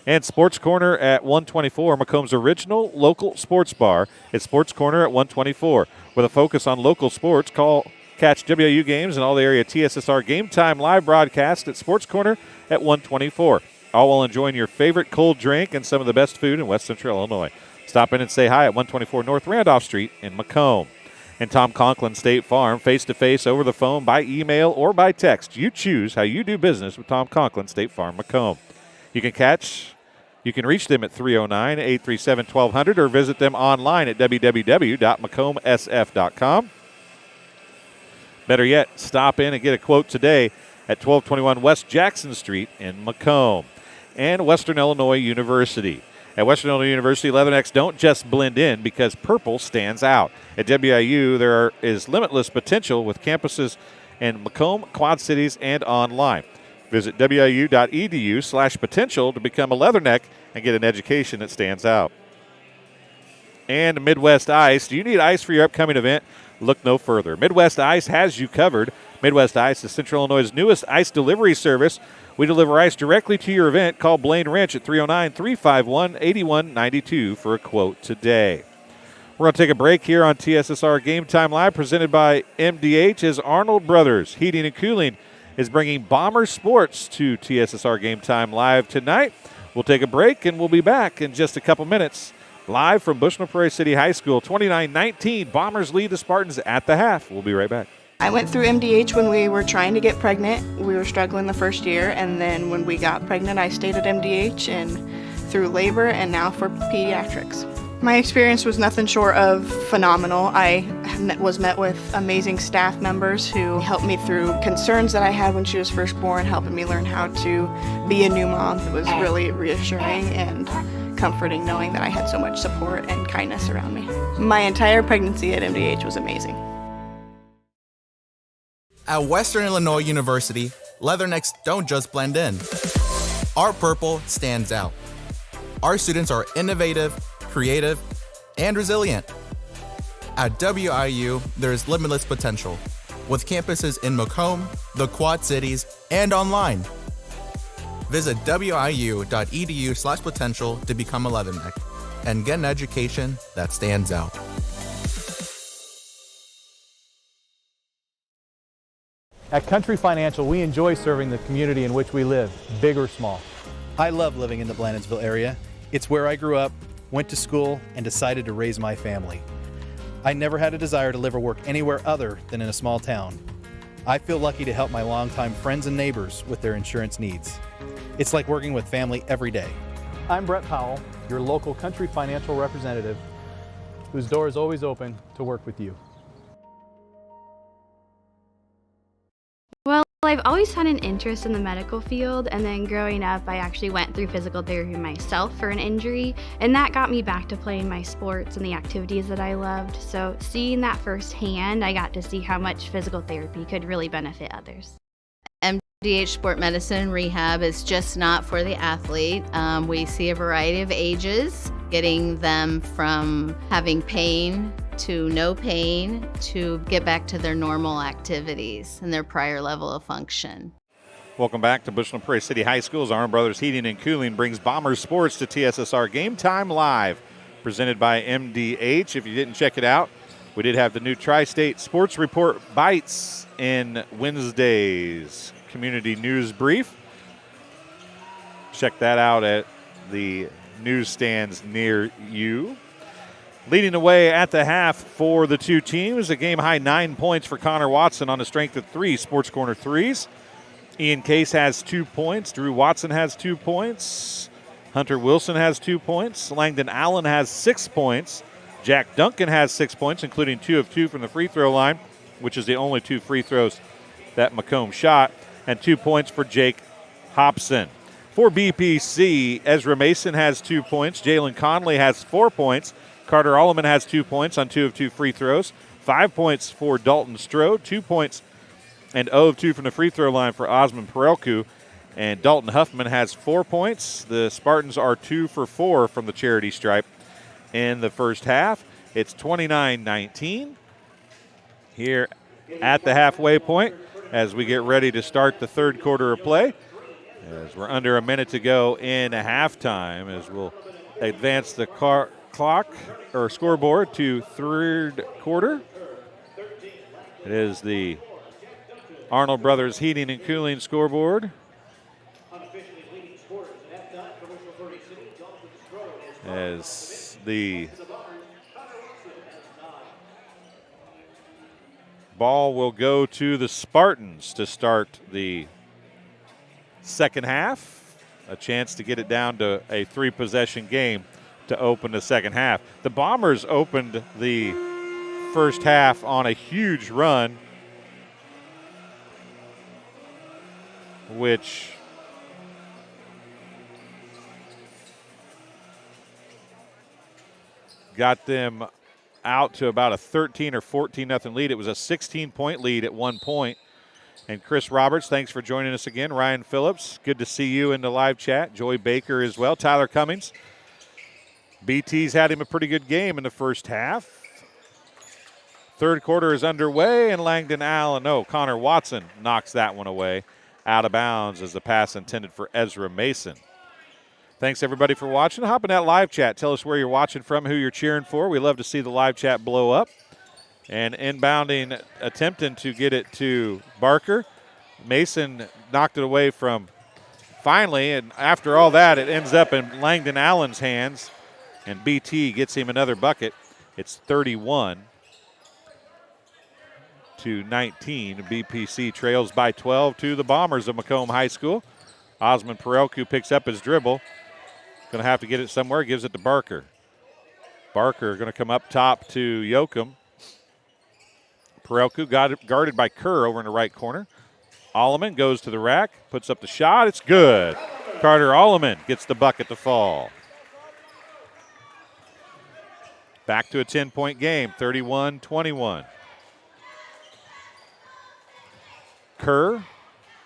And Sports Corner at 124, Macomb's original local sports bar. It's Sports Corner at 124. With a focus on local sports, catch WIU games and all the area TSSR Game Time live broadcast at Sports Corner at 124. All while enjoying your favorite cold drink and some of the best food in West Central Illinois. Stop in and say hi at 124 North Randolph Street in Macomb. And Tom Conklin State Farm, face-to-face, over the phone, by email, or by text. You choose how you do business with Tom Conklin State Farm, Macomb. You can reach them at 309-837-1200 or visit them online at www.macombsf.com. Better yet, stop in and get a quote today at 1221 West Jackson Street in Macomb. And Western Illinois University. At Western Illinois University, Leathernecks don't just blend in because purple stands out. At WIU, there is limitless potential with campuses in Macomb, Quad Cities, and online. Visit wiu.edu/potential to become a Leatherneck and get an education that stands out. And Midwest Ice. Do you need ice for your upcoming event? Look no further. Midwest Ice has you covered. Midwest Ice is Central Illinois' newest ice delivery service. We deliver ice directly to your event. Call Blaine Wrench at 309-351-8192 for a quote today. We're going to take a break here on TSSR Game Time Live, presented by MDH, as Arnold Brothers Heating and Cooling is bringing Bomber Sports to TSSR Game Time Live tonight. We'll take a break, and we'll be back in just a couple minutes. Live from Bushnell-Prairie City High School, 29-19. Bombers lead the Spartans at the half. We'll be right back. I went through MDH when we were trying to get pregnant. We were struggling the first year, and then when we got pregnant, I stayed at MDH and through labor and now for pediatrics. My experience was nothing short of phenomenal. I was met with amazing staff members who helped me through concerns that I had when she was first born, helping me learn how to be a new mom. It was really reassuring and comforting knowing that I had so much support and kindness around me. My entire pregnancy at MDH was amazing. At Western Illinois University, Leathernecks don't just blend in. Our purple stands out. Our students are innovative, creative, and resilient. At WIU, there is limitless potential, with campuses in Macomb, the Quad Cities, and online. Visit wiu.edu/potential to become a Leatherneck and get an education that stands out. At Country Financial, we enjoy serving the community in which we live, big or small. I love living in the Blandonsville area. It's where I grew up, went to school, and decided to raise my family. I never had a desire to live or work anywhere other than in a small town. I feel lucky to help my longtime friends and neighbors with their insurance needs. It's like working with family every day. I'm Brett Powell, your local Country Financial representative, whose door is always open to work with you. Well, I've always had an interest in the medical field, and then growing up I actually went through physical therapy myself for an injury, and that got me back to playing my sports and the activities that I loved. So seeing that firsthand, I got to see how much physical therapy could really benefit others. MDH Sport Medicine Rehab is just not for the athlete. We see a variety of ages, getting them from having pain to no pain to get back to their normal activities and their prior level of function. Welcome back to Bushnell-Prairie City High School's Arnold Brothers Heating and Cooling brings Bomber Sports to TSSR Game Time Live, presented by MDH. If you didn't check it out, We did have the new Tri-State Sports Report Bites in Wednesday's Community News Brief. Check that out at the newsstands near you. Leading the way at the half for the two teams, a game-high 9 points for Connor Watson on a strength of 3 Sports Corner threes. Ian Case has 2 points. Drew Watson has 2 points. Hunter Wilson has 2 points. Langdon Allen has 6 points. Jack Duncan has 6 points, including 2 of 2 from the free throw line, which is the only 2 free throws that Macomb shot, and 2 points for Jake Hobson. For BPC, Ezra Mason has 2 points. Jalen Conley has 4 points. Carter Alleman has 2 points on 2 of 2 free throws. 5 points for Dalton Strode, 2 points and 0 of 2 from the free throw line for Osmond Perelku. And Dalton Huffman has 4 points. The Spartans are 2 for 4 from the charity stripe in the first half. It's 29-19 here at the halfway point as we get ready to start the third quarter of play. As we're under a minute to go in halftime, as we'll advance the clock or scoreboard to third quarter. It is the Arnold Brothers Heating and Cooling scoreboard. As the ball will go to the Spartans to start the second half. A chance to get it down to a 3-possession game to open the second half. The Bombers opened the first half on a huge run, which got them out to about a 13 or 14-0 lead. It was a 16-point lead at one point. And Chris Roberts, thanks for joining us again. Ryan Phillips, good to see you in the live chat. Joy Baker as well. Tyler Cummings. BT's had him a pretty good game in the first half. Third quarter is underway, and Connor Watson knocks that one away out of bounds as the pass intended for Ezra Mason. Thanks, everybody, for watching. Hop in that live chat. Tell us where you're watching from, who you're cheering for. We love to see the live chat blow up. And inbounding, attempting to get it to Barker. Mason knocked it away from finally, and after all that, it ends up in Langdon Allen's hands, and BT gets him another bucket. It's 31-19. BPC trails by 12 to the Bombers of Macomb High School. Osmond Perelku picks up his dribble. Going to have to get it somewhere. Gives it to Barker. Barker going to come up top to Yoakum. Perelku guarded by Kerr over in the right corner. Alleman goes to the rack, puts up the shot. It's good. Carter Alleman gets the bucket to fall. Back to a 10-point game, 31-21. Kerr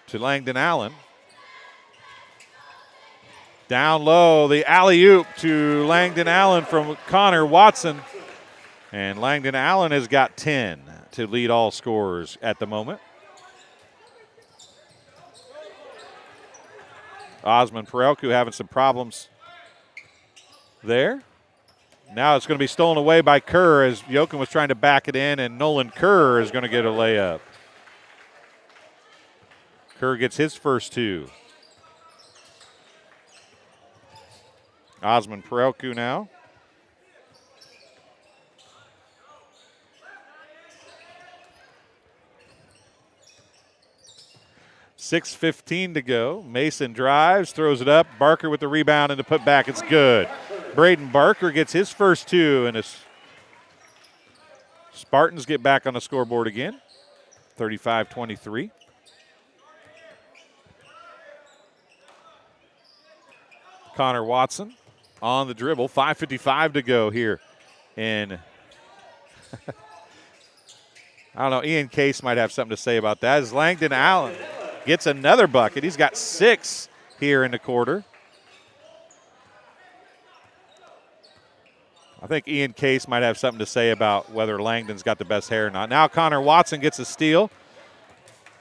to Langdon Allen. Down low, the alley-oop to Langdon Allen from Connor Watson. And Langdon Allen has got 10 to lead all scorers at the moment. Osmond Perelku having some problems there. Now it's going to be stolen away by Kerr as Yoakum was trying to back it in, and Nolan Kerr is going to get a layup. Kerr gets his first 2. Osmond Perelku now. .6:15 to go. Mason drives, throws it up. Barker with the rebound and the putback. It's good. Braden Barker gets his first 2, and the Spartans get back on the scoreboard again. 35-23. Connor Watson on the dribble. 5:55 to go here in I don't know, Ian Case might have something to say about that. As Langdon Allen gets another bucket. He's got 6 here in the quarter. I think Ian Case might have something to say about whether Langdon's got the best hair or not. Now Connor Watson gets a steal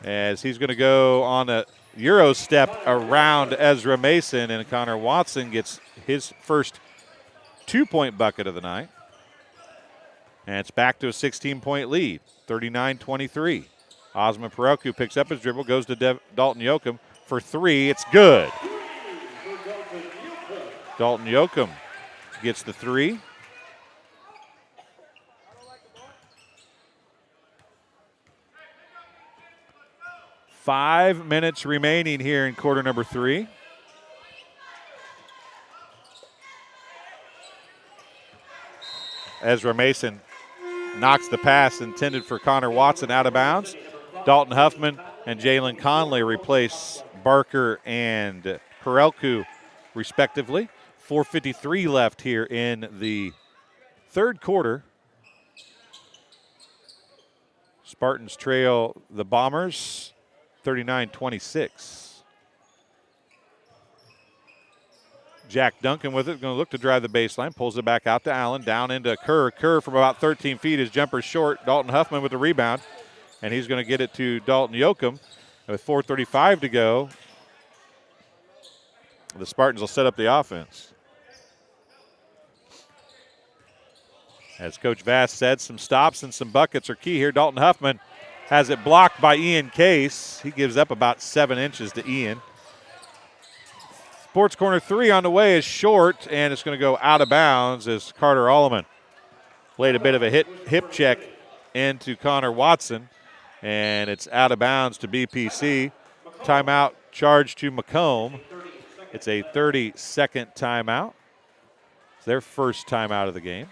as he's going to go on a Euro step around Ezra Mason, and Connor Watson gets his first 2-point bucket of the night. And it's back to a 16-point lead, 39-23. Osman Pereku picks up his dribble, goes to Dalton Yoakum for three. It's good. Dalton Yoakum gets the three. Five minutes remaining here in quarter number three. Ezra Mason knocks the pass intended for Connor Watson out of bounds. Dalton Huffman and Jalen Conley replace Barker and Perelku, respectively. 4:53 left here in the third quarter. Spartans trail the Bombers 39-26. Jack Duncan with it, going to look to drive the baseline, pulls it back out to Allen, down into Kerr. Kerr from about 13 feet, his jumper short. Dalton Huffman with the rebound, and he's going to get it to Dalton Yoakum. With 4:35 to go, the Spartans will set up the offense. As Coach Vass said, some stops and some buckets are key here. Dalton Huffman has it blocked by Ian Case. He gives up about 7 inches to Ian. Sports corner three on the way is short, and it's going to go out of bounds as Carter Alleman played a bit of a hip check into Connor Watson, and it's out of bounds to BPC. Timeout charged to Macomb. It's a 30-second timeout. It's their first timeout of the game.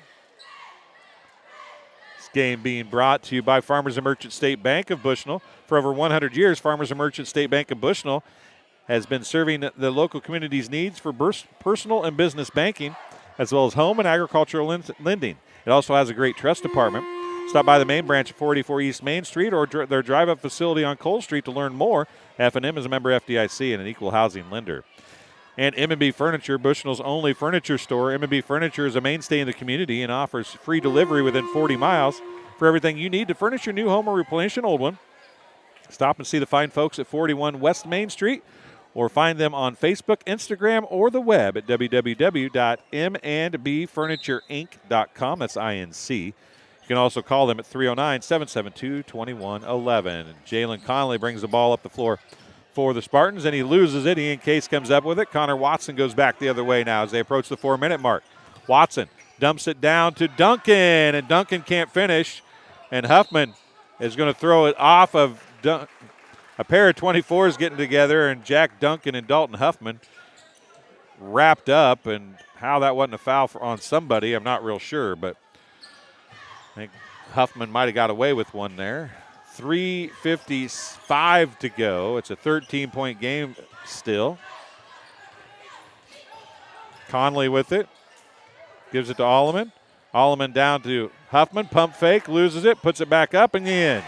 This game being brought to you by Farmers and Merchant State Bank of Bushnell. For over 100 years, Farmers and Merchant State Bank of Bushnell has been serving the local community's needs for personal and business banking, as well as home and agricultural lending. It also has a great trust department. Stop by the main branch at 484 East Main Street or their drive-up facility on Cole Street to learn more. F&M is a member FDIC and an equal housing lender. And M&B Furniture, Bushnell's only furniture store. M&B Furniture is a mainstay in the community and offers free delivery within 40 miles for everything you need to furnish your new home or replenish an old one. Stop and see the fine folks at 41 West Main Street, or find them on Facebook, Instagram, or the web at www.mandbfurniturinc.com. That's INC. You can also call them at 309-772-2111. Jalen Conley brings the ball up the floor for the Spartans, and he loses it. Ian Case comes up with it. Connor Watson goes back the other way now as they approach the 4-minute mark. Watson dumps it down to Duncan, and Duncan can't finish. And Huffman is going to throw it off of Duncan. A pair of 24s getting together, and Jack Duncan and Dalton Huffman wrapped up. And how that wasn't a foul on somebody, I'm not real sure, but I think Huffman might have got away with one there. 3:55 to go. It's a 13-point game still. Conley with it. Gives it to Alleman. Alleman down to Huffman. Pump fake, loses it, puts it back up and in.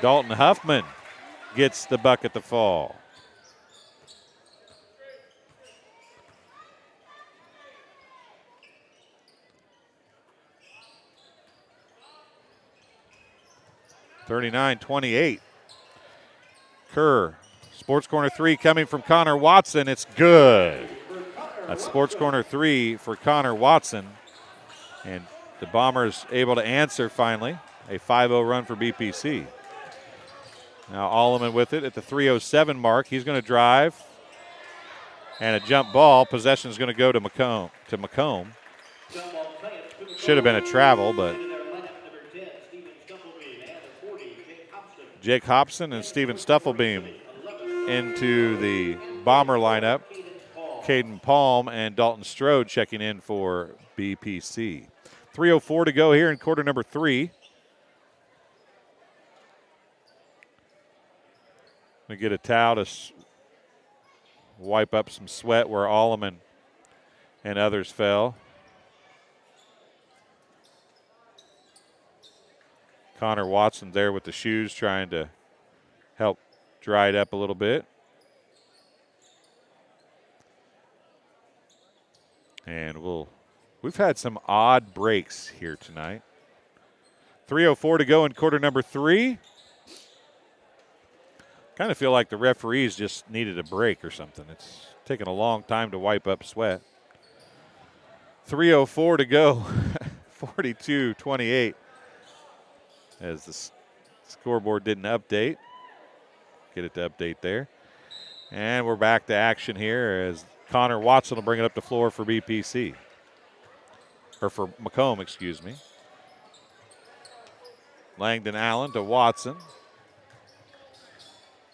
Dalton Huffman gets the bucket to fall. (39-28). Kerr, Sports Corner three coming from Connor Watson. It's good. That's Sports Corner three for Connor Watson. And the Bombers able to answer finally. A 5-0 run for BPC. Now Alleman with it at the 3:07 mark. He's going to drive. And a jump ball. Possession is going to go to Macomb. Should have been a travel, but Jake Hobson and Steven Stuffelbeam into the Bomber lineup. Caden Palm and Dalton Strode checking in for BPC. 3:04 to go here in quarter number three. We get a towel to wipe up some sweat where Alleman and others fell. Connor Watson there with the shoes trying to help dry it up a little bit. And we've had some odd breaks here tonight. 3:04 to go in quarter number three. Kind of feel like the referees just needed a break or something. It's taking a long time to wipe up sweat. 3:04 to go. 42-28 as the scoreboard didn't update. Get it to update there. And we're back to action here as Connor Watson will bring it up the floor for BPC. Or for Macomb, excuse me. Langdon Allen to Watson.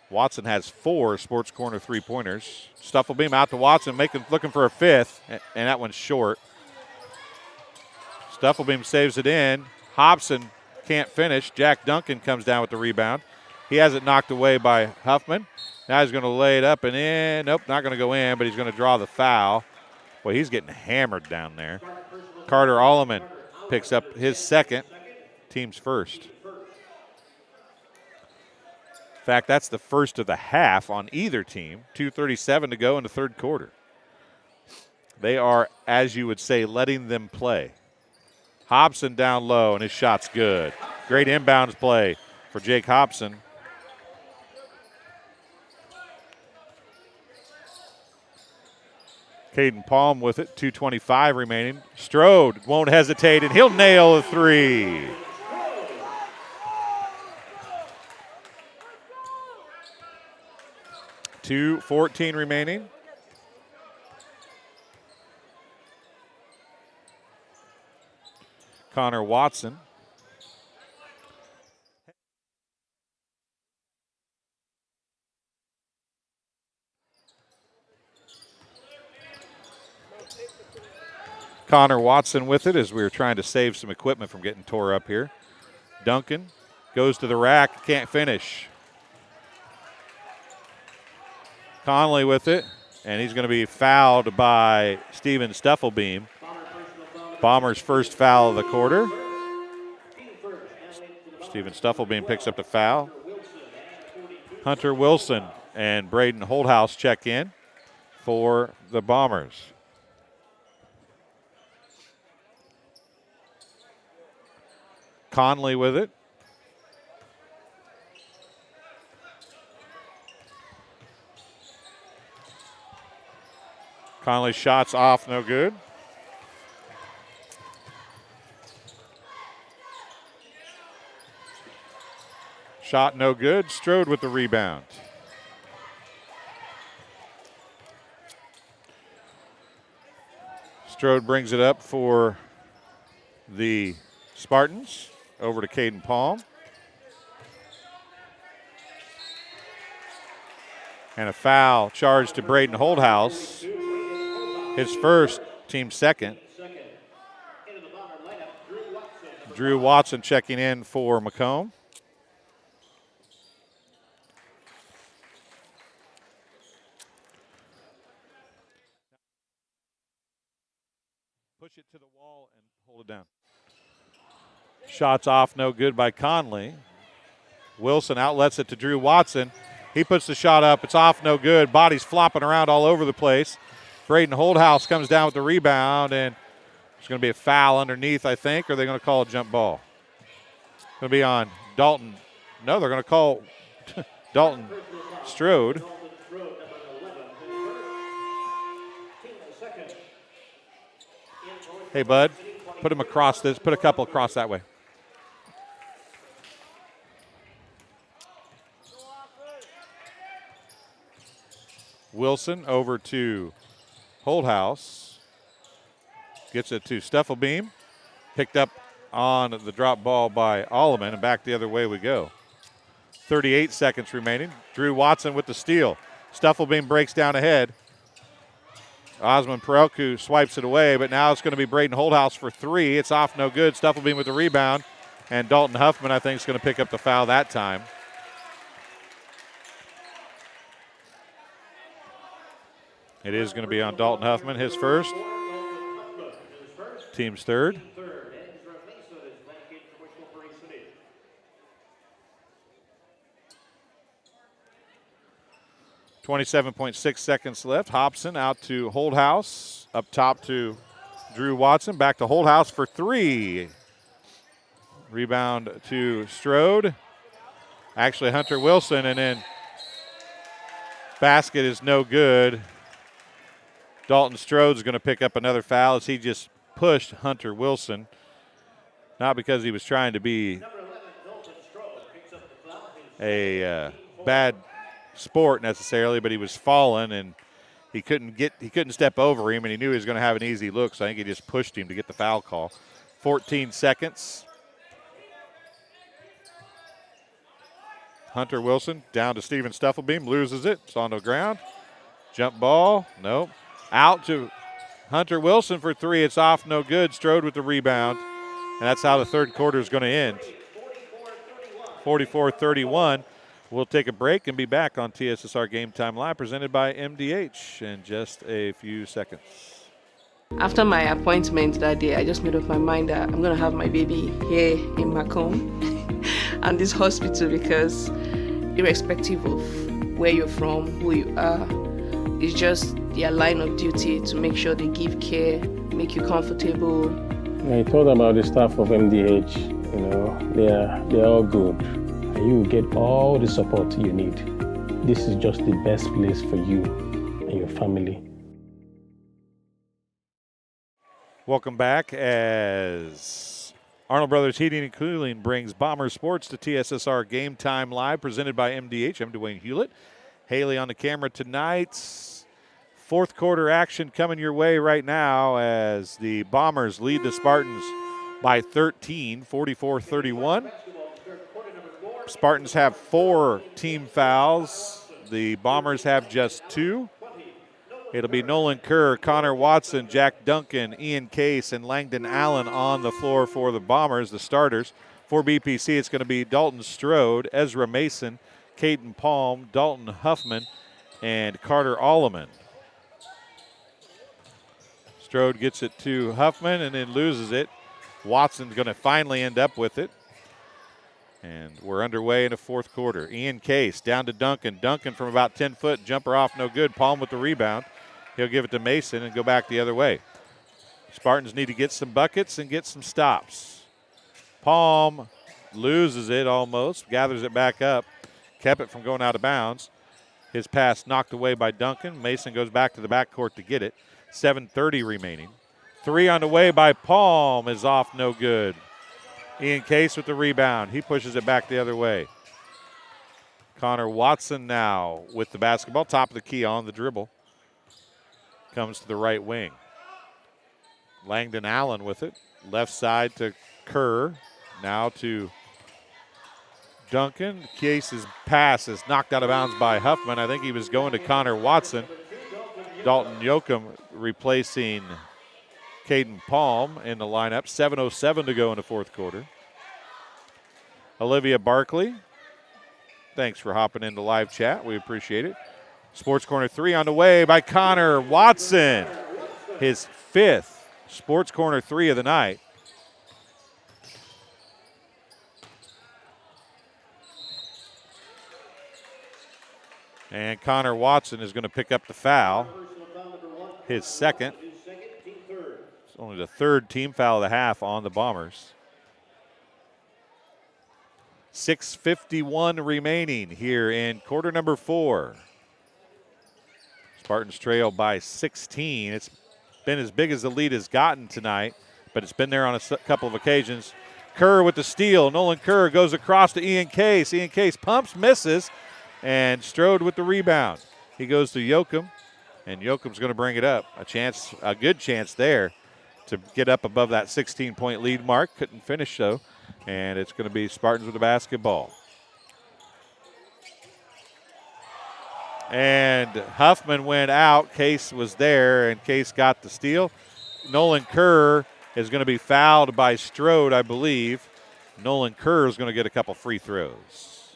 Watson has 4 Sports Corner three-pointers. Stufflebeam out to Watson, looking for a 5th, and that one's short. Stufflebeam saves it in. Hobson can't finish. Jack Duncan comes down with the rebound. He has it knocked away by Huffman. Now he's going to lay it up and in. Nope, not going to go in, but he's going to draw the foul. Boy, he's getting hammered down there. Carter Alleman picks up his second, team's first. In fact, that's the first of the half on either team. 2:37 to go in the third quarter. They are, as you would say, letting them play. Hobson down low, and his shot's good. Great inbounds play for Jake Hobson. Caden Palm with it, 2:25 remaining. Strode won't hesitate, and he'll nail a 3. .2:14 remaining. Connor Watson. Connor Watson with it as we were trying to save some equipment from getting tore up here. Duncan goes to the rack, can't finish. Conley with it, and he's going to be fouled by Steven Stufflebeam. Bombers' first foul of the quarter. Steven Stufflebeam picks up the foul. Hunter Wilson and Braden Holdhouse check in for the Bombers. Conley with it. Conley's shot's off, no good. Shot no good. Strode with the rebound. Strode brings it up for the Spartans. Over to Caden Palm. And a foul charged to Braden Holdhouse. His first, team second. Drew Watson checking in for Macomb. Push it to the wall and hold it down. Shots off, no good by Conley. Wilson outlets it to Drew Watson. He puts the shot up. It's off, no good. Bodies flopping around all over the place. Braden Holdhouse comes down with the rebound, and there's going to be a foul underneath, I think, or are they going to call a jump ball? It's going to be on Dalton. No, they're going to call Dalton Strode. Hey, bud, put him across this. Put a couple across that way. Wilson over to Holdhouse. Gets it to Stufflebeam. Picked up on the drop ball by Alleman, and back the other way we go. 38 seconds remaining. Drew Watson with the steal. Stufflebeam breaks down ahead. Osman Perelku swipes it away, but now it's going to be Braden Holdhouse for 3. It's off, no good. Stufflebeam with the rebound, and Dalton Huffman, I think, is going to pick up the foul that time. It is going to be on Dalton Huffman, his first. Team's third. .6 seconds left. Hobson out to Holdhouse. Up top to Drew Watson. Back to Holdhouse for 3. Rebound to Strode. Actually, Hunter Wilson, and then basket is no good. Dalton Strode's going to pick up another foul as he just pushed Hunter Wilson. Not because he was trying to be a bad sport necessarily, but he was falling and he couldn't step over him, and he knew he was going to have an easy look, so I think he just pushed him to get the foul call. 14 seconds. Hunter Wilson down to Steven Stuffelbeam, loses it. It's on the ground. Jump ball, nope. Out to Hunter Wilson for three. It's off, no good. Strode with the rebound, and that's how the third quarter is going to end. 44-31. We'll take a break and be back on TSSR Game Time Live, presented by MDH in just a few seconds. After my appointment that day, I just made up my mind that I'm going to have my baby here in Macomb and this hospital, because irrespective of where you're from, who you are, it's just their line of duty to make sure they give care, make you comfortable. I told about the staff of MDH, they're all good. You will get all the support you need. This is just the best place for you and your family. Welcome back as Arnold Brothers Heating and Cooling brings Bomber Sports to TSSR Game Time Live, presented by MDH. I'm Dwayne Hulett. Haley on the camera tonight. Fourth quarter action coming your way right now as the Bombers lead the Spartans by 13, 44-31. Spartans have 4 team fouls. The Bombers have just 2. It'll be Nolan Kerr, Connor Watson, Jack Duncan, Ian Case, and Langdon Allen on the floor for the Bombers, the starters. For BPC, it's going to be Dalton Strode, Ezra Mason, Caden Palm, Dalton Huffman, and Carter Alleman. Strode gets it to Huffman and then loses it. Watson's going to finally end up with it. And we're underway in the fourth quarter. Ian Case down to Duncan. Duncan from about 10 foot, jumper off, no good. Palm with the rebound. He'll give it to Mason and go back the other way. Spartans need to get some buckets and get some stops. Palm loses it almost, gathers it back up, kept it from going out of bounds. His pass knocked away by Duncan. Mason goes back to the backcourt to get it. 7:30 remaining. 3 on the way by Palm is off, no good. Ian Case with the rebound. He pushes it back the other way. Connor Watson now with the basketball. Top of the key on the dribble. Comes to the right wing. Langdon Allen with it. Left side to Kerr. Now to Duncan. Case's pass is knocked out of bounds by Huffman. I think he was going to Connor Watson. Dalton Yoakum replacing Caden Palm in the lineup. 7:07 to go in the fourth quarter. Olivia Barkley, thanks for hopping into live chat. We appreciate it. Sports Corner 3 on the way by Connor Watson. His 5th Sports Corner 3 of the night. And Connor Watson is going to pick up the foul. His second. It's only the 3rd team foul of the half on the Bombers. 6:51 remaining here in quarter number 4. Spartans trail by 16. It's been as big as the lead has gotten tonight, but it's been there on a couple of occasions. Kerr with the steal. Nolan Kerr goes across to Ian Case. Ian Case pumps, misses, and Strode with the rebound. He goes to Yoakum, and Yoakum's going to bring it up. A good chance there to get up above that 16-point lead mark. Couldn't finish, though, and it's going to be Spartans with the basketball. And Huffman went out. Case was there, and Case got the steal. Nolan Kerr is going to be fouled by Strode, I believe. Nolan Kerr is going to get a couple free throws.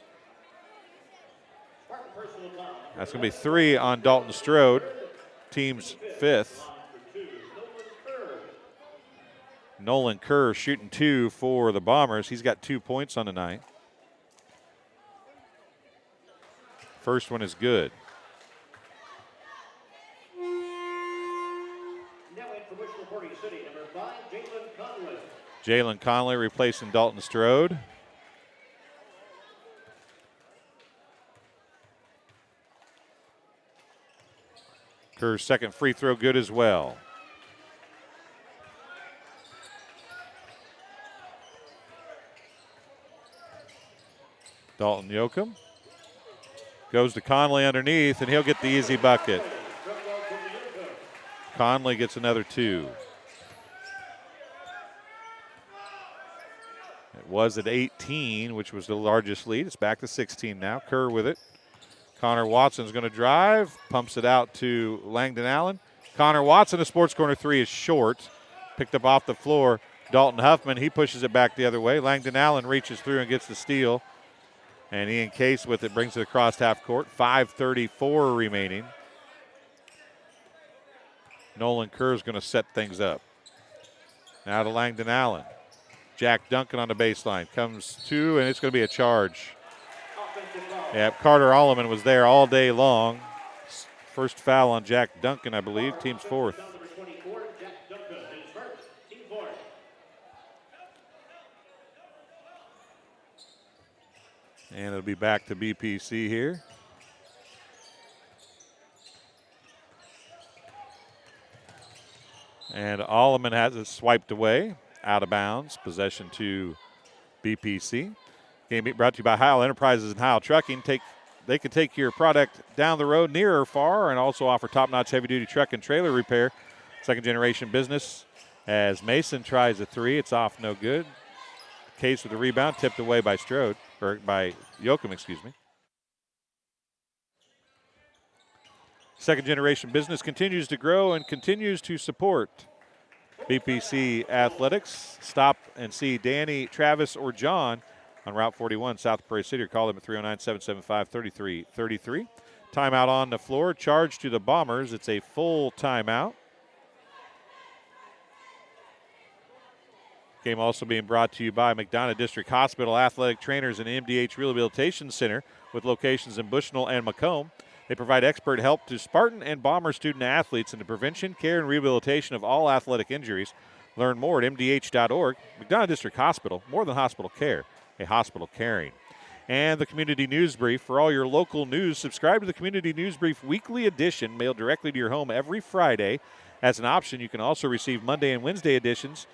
That's going to be 3 on Dalton Strode, team's 5th. Nolan Kerr shooting 2 for the Bombers. He's got 2 points on the night. First one is good. Jalen Conley replacing Dalton Strode. Kerr's second free throw good as well. Dalton Yoakum goes to Conley underneath, and he'll get the easy bucket. Conley gets another 2. It was at 18, which was the largest lead. It's back to 16 now. Kerr with it. Connor Watson's going to drive, pumps it out to Langdon Allen. Connor Watson, a sports corner 3 is short. Picked up off the floor. Dalton Huffman, he pushes it back the other way. Langdon Allen reaches through and gets the steal. And Ian Case with it brings it across half court. 5:34 remaining. Nolan Kerr is going to set things up. Now to Langdon Allen. Jack Duncan on the baseline. Comes to, and it's going to be a charge. Yeah, Carter Alleman was there all day long. First foul on Jack Duncan, I believe. Team's 4th. And it'll be back to BPC here. And Alleman has it swiped away, out of bounds. Possession to BPC. Game brought to you by Heil Enterprises and Heil Trucking. They can take your product down the road, near or far, and also offer top-notch heavy-duty truck and trailer repair. Second-generation business as Mason tries a 3. It's off, no good. Case with the rebound, tipped away by by Yoakum, excuse me. Second-generation business continues to grow and continues to support BPC Athletics. Stop and see Danny, Travis, or John on Route 41, South of Prairie City, or call them at 309-775-3333. Timeout on the floor, charge to the Bombers. It's a full timeout. Game also being brought to you by McDonough District Hospital Athletic Trainers and MDH Rehabilitation Center with locations in Bushnell and Macomb. They provide expert help to Spartan and Bomber student athletes in the prevention, care, and rehabilitation of all athletic injuries. Learn more at mdh.org. McDonough District Hospital, more than hospital care, a hospital caring. And the Community News Brief. For all your local news, subscribe to the Community News Brief weekly edition, mailed directly to your home every Friday. As an option, you can also receive Monday and Wednesday editions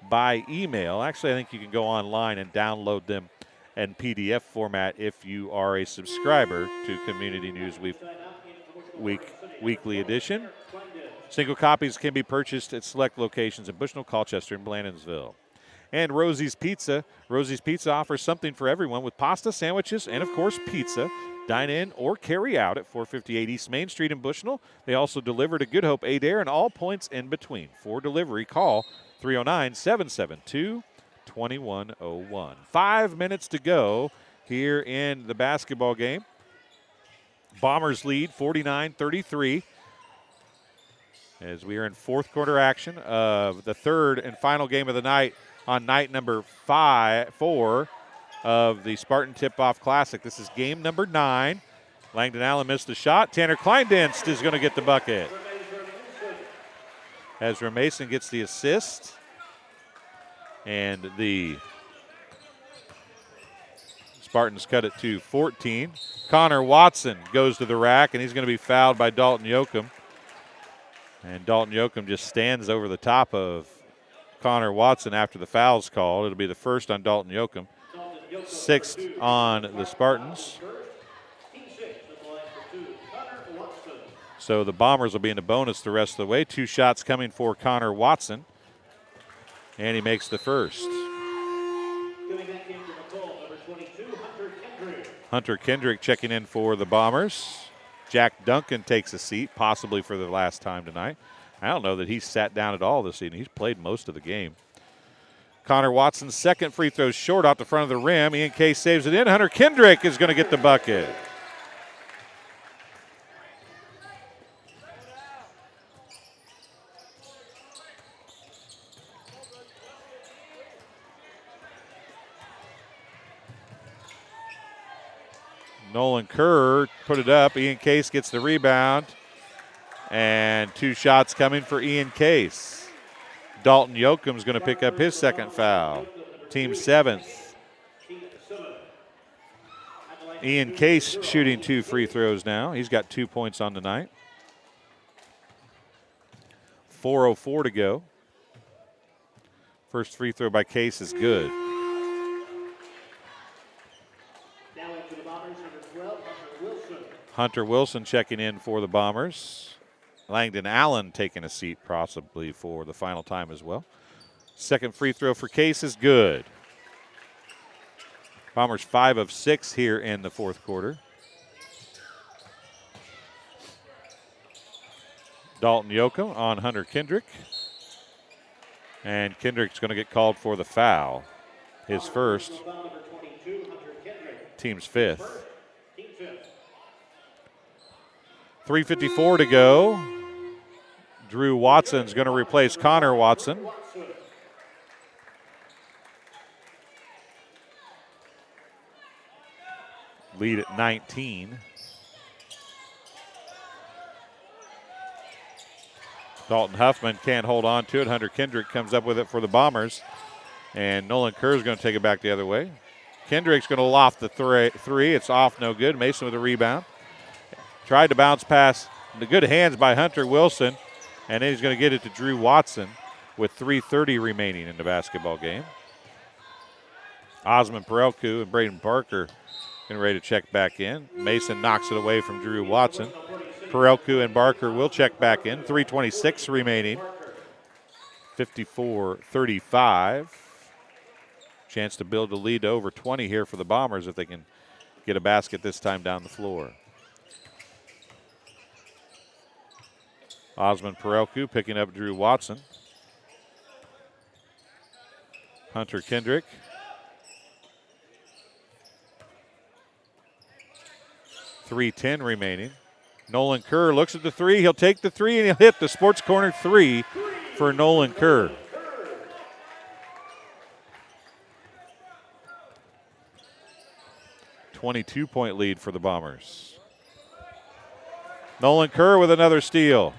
by email. Actually, I think you can go online and download them in PDF format if you are a subscriber to Community News Weekly Edition. Single copies can be purchased at select locations in Bushnell, Colchester, and Blandonsville. And Rosie's Pizza. Rosie's Pizza offers something for everyone with pasta, sandwiches, and, of course, pizza. Dine in or carry out at 458 East Main Street in Bushnell. They also deliver to Good Hope, Adair, and all points in between. For delivery, call 309-772-2101. 5 minutes to go here in the basketball game. Bombers lead 49-33 as we are in fourth quarter action of the third and final game of the night on night number 4 of the Spartan Tip-Off Classic. This is game number 9. Langdon Allen missed the shot. Tanner Kleindienst is going to get the bucket. Ezra Mason gets the assist. And the Spartans cut it to 14. Connor Watson goes to the rack, and he's going to be fouled by Dalton Yoakum. And Dalton Yoakum just stands over the top of Connor Watson after the foul's called. It'll be the first on Dalton Yoakum. 6th on the Spartans. So the Bombers will be in the bonus the rest of the way. 2 shots coming for Connor Watson. And he makes the first. Hunter Kendrick checking in for the Bombers. Jack Duncan takes a seat, possibly for the last time tonight. I don't know that he's sat down at all this evening. He's played most of the game. Connor Watson's second free throw short off the front of the rim. Ian Case saves it in. Hunter Kendrick is going to get the bucket. Nolan Kerr put it up. Ian Case gets the rebound. And 2 shots coming for Ian Case. Dalton Yoakum's going to pick up his second foul. Team 7th. Ian Case shooting 2 free throws now. He's got 2 points on the night. 4:04 to go. First free throw by Case is good. Hunter Wilson checking in for the Bombers. Langdon Allen taking a seat possibly for the final time as well. Second free throw for Case is good. Bombers 5 of 6 here in the fourth quarter. Dalton Yoakum on Hunter Kendrick. And Kendrick's going to get called for the foul. His first, team's fifth. 3:54 to go. Drew Watson's going to replace Connor Watson. Lead at 19. Dalton Huffman can't hold on to it. Hunter Kendrick comes up with it for the Bombers. And Nolan Kerr is going to take it back the other way. Kendrick's going to loft the three. It's off, no good. Mason with a rebound. Tried to bounce pass. The good hands by Hunter Wilson. And then he's going to get it to Drew Watson with 3:30 remaining in the basketball game. Osmond Perelku and Braden Barker getting ready to check back in. Mason knocks it away from Drew Watson. Perelku and Barker will check back in. 3:26 remaining. 54-35. Chance to build the lead to over 20 here for the Bombers if they can get a basket this time down the floor. Osmond Perelku picking up Drew Watson. Hunter Kendrick. .310 remaining. Nolan Kerr looks at the three. He'll take the three and he'll hit the sports corner three for Nolan Kerr. .22 lead for the Bombers. Nolan Kerr with another steal.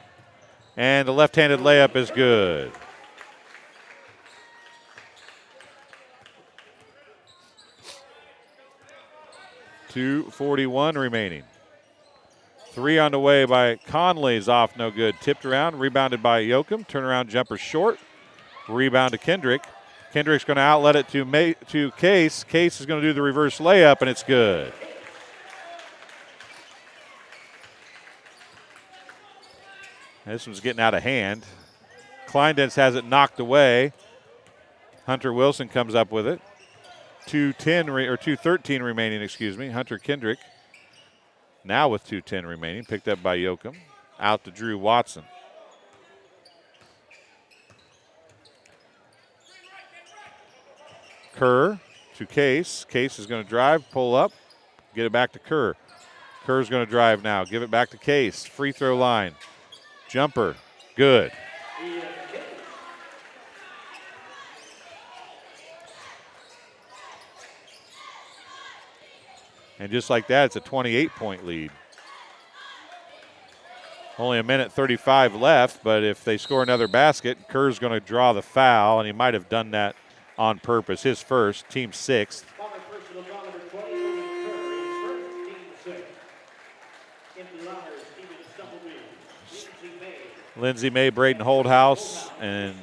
And the left-handed layup is good. .241 remaining. Three on the way by Conley's off, no good. Tipped around, rebounded by Yoakum. Turnaround jumper short. Rebound to Kendrick. Kendrick's going to outlet it to Case. Case is going to do the reverse layup, and it's good. This one's getting out of hand. Kleindense has it knocked away. Hunter Wilson comes up with it. 2:13 remaining, excuse me. Hunter Kendrick now with 2:10 remaining, picked up by Yoakum. Out to Drew Watson. Kerr to Case. Case is going to drive, pull up, get it back to Kerr. Kerr's going to drive now, give it back to Case. Free throw line. Jumper, good. And just like that, it's a 28-point lead. Only a minute 35 left, but if they score another basket, Kerr's going to draw the foul, and he might have done that on purpose. His first, team sixth. Lindsey May, Braden Holdhouse, and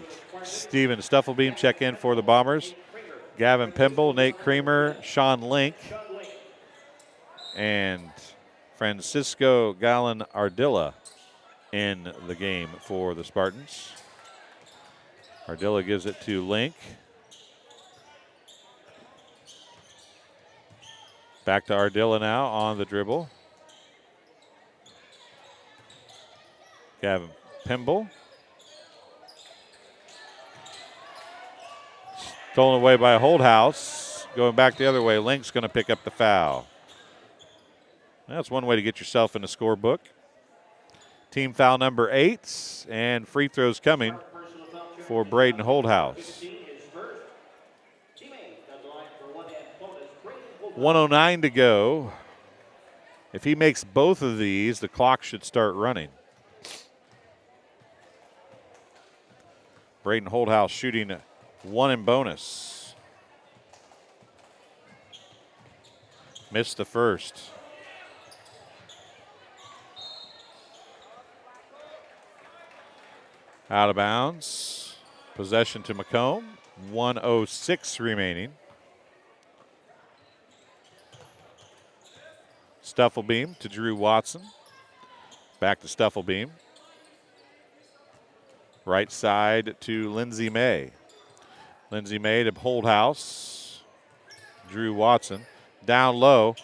Steven Stuffelbeam check in for the Bombers. Gavin Pimble, Nate Creamer, Sean Link, and Francisco Gallon Ardilla in the game for the Spartans. Ardilla gives it to Link. Back to Ardilla now on the dribble. Gavin Pimble. Stolen away by Holdhouse. Going back the other way. Link's going to pick up the foul. That's one way to get yourself in the scorebook. Team foul number 8, and free throws coming for Braden Holdhouse. 1:09 to go. If he makes both of these, the clock should start running. Braden Holdhouse shooting one in bonus. Missed the first. Out of bounds. Possession to Macomb. 1:06 remaining. Stufflebeam to Drew Watson. Back to Stufflebeam. Right side to Lindsay May. Lindsay May to Holdhouse. Drew Watson. Down low.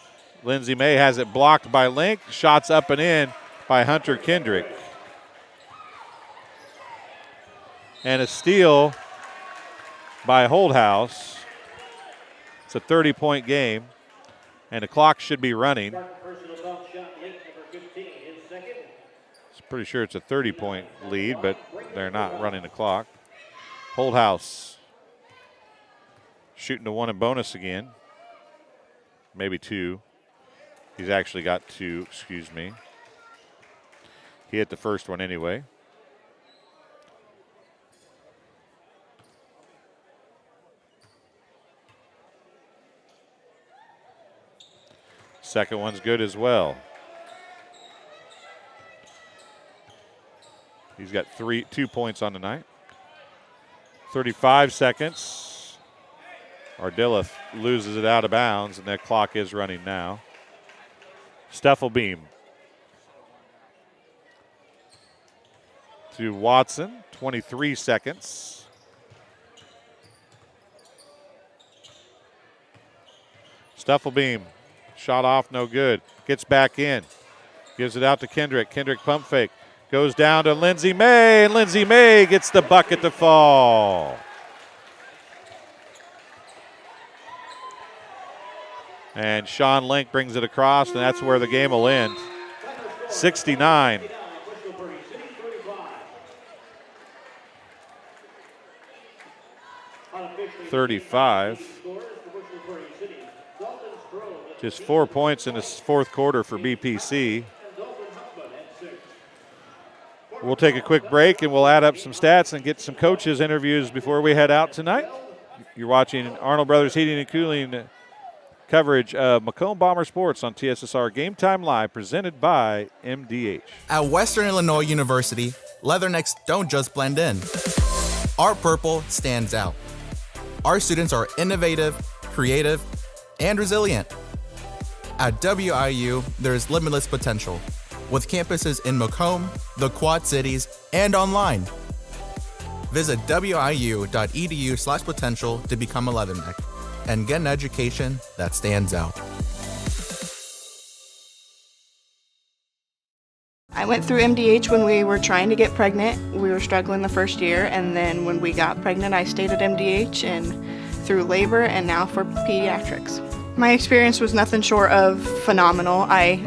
Lindsay May has it blocked by Link. Shots up and in by Hunter Kendrick. And a steal by Holdhouse. It's a 30-point game, and the clock should be running. Pretty sure it's a 30-point lead, but they're not running the clock. Holdhouse shooting to one in bonus again. Maybe two. He's actually got two, excuse me. He hit the first one anyway. Second one's good as well. He's got 2 points on the night. 35 seconds. Ardilla loses it out of bounds, and that clock is running now. Stufflebeam to Watson, 23 seconds. Stufflebeam, shot off, no good. Gets back in. Gives it out to Kendrick. Kendrick pump fake. Goes down to Lindsay May, and Lindsay May gets the bucket to fall. And Sean Link brings it across, and that's where the game will end. 69. $35. Just 4 points in the fourth quarter for BPC. We'll take a quick break, and we'll add up some stats and get some coaches' interviews before we head out tonight. You're watching Arnold Brothers Heating and Cooling coverage of Macomb Bomber Sports on TSSR Game Time Live, presented by MDH. At Western Illinois University, Leathernecks don't just blend in. Our purple stands out. Our students are innovative, creative, and resilient. At WIU, there's limitless potential, with campuses in Macomb, the Quad Cities, and online. Visit wiu.edu/potential to become a Leatherneck and get an education that stands out. I went through MDH when we were trying to get pregnant. We were struggling the first year, and then when we got pregnant, I stayed at MDH and through labor and now for pediatrics. My experience was nothing short of phenomenal. I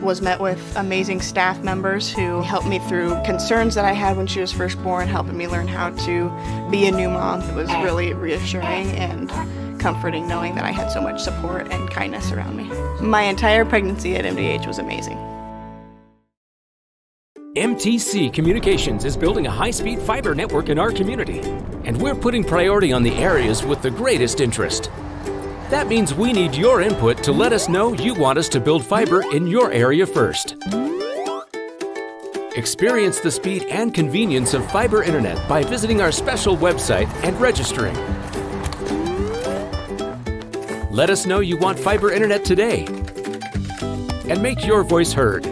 was met with amazing staff members who helped me through concerns that I had when she was first born, helping me learn how to be a new mom. It was really reassuring and comforting knowing that I had so much support and kindness around me. My entire pregnancy at MDH was amazing. MTC Communications is building a high-speed fiber network in our community, and we're putting priority on the areas with the greatest interest. That means we need your input to let us know you want us to build fiber in your area first. Experience the speed and convenience of fiber internet by visiting our special website and registering. Let us know you want fiber internet today and make your voice heard.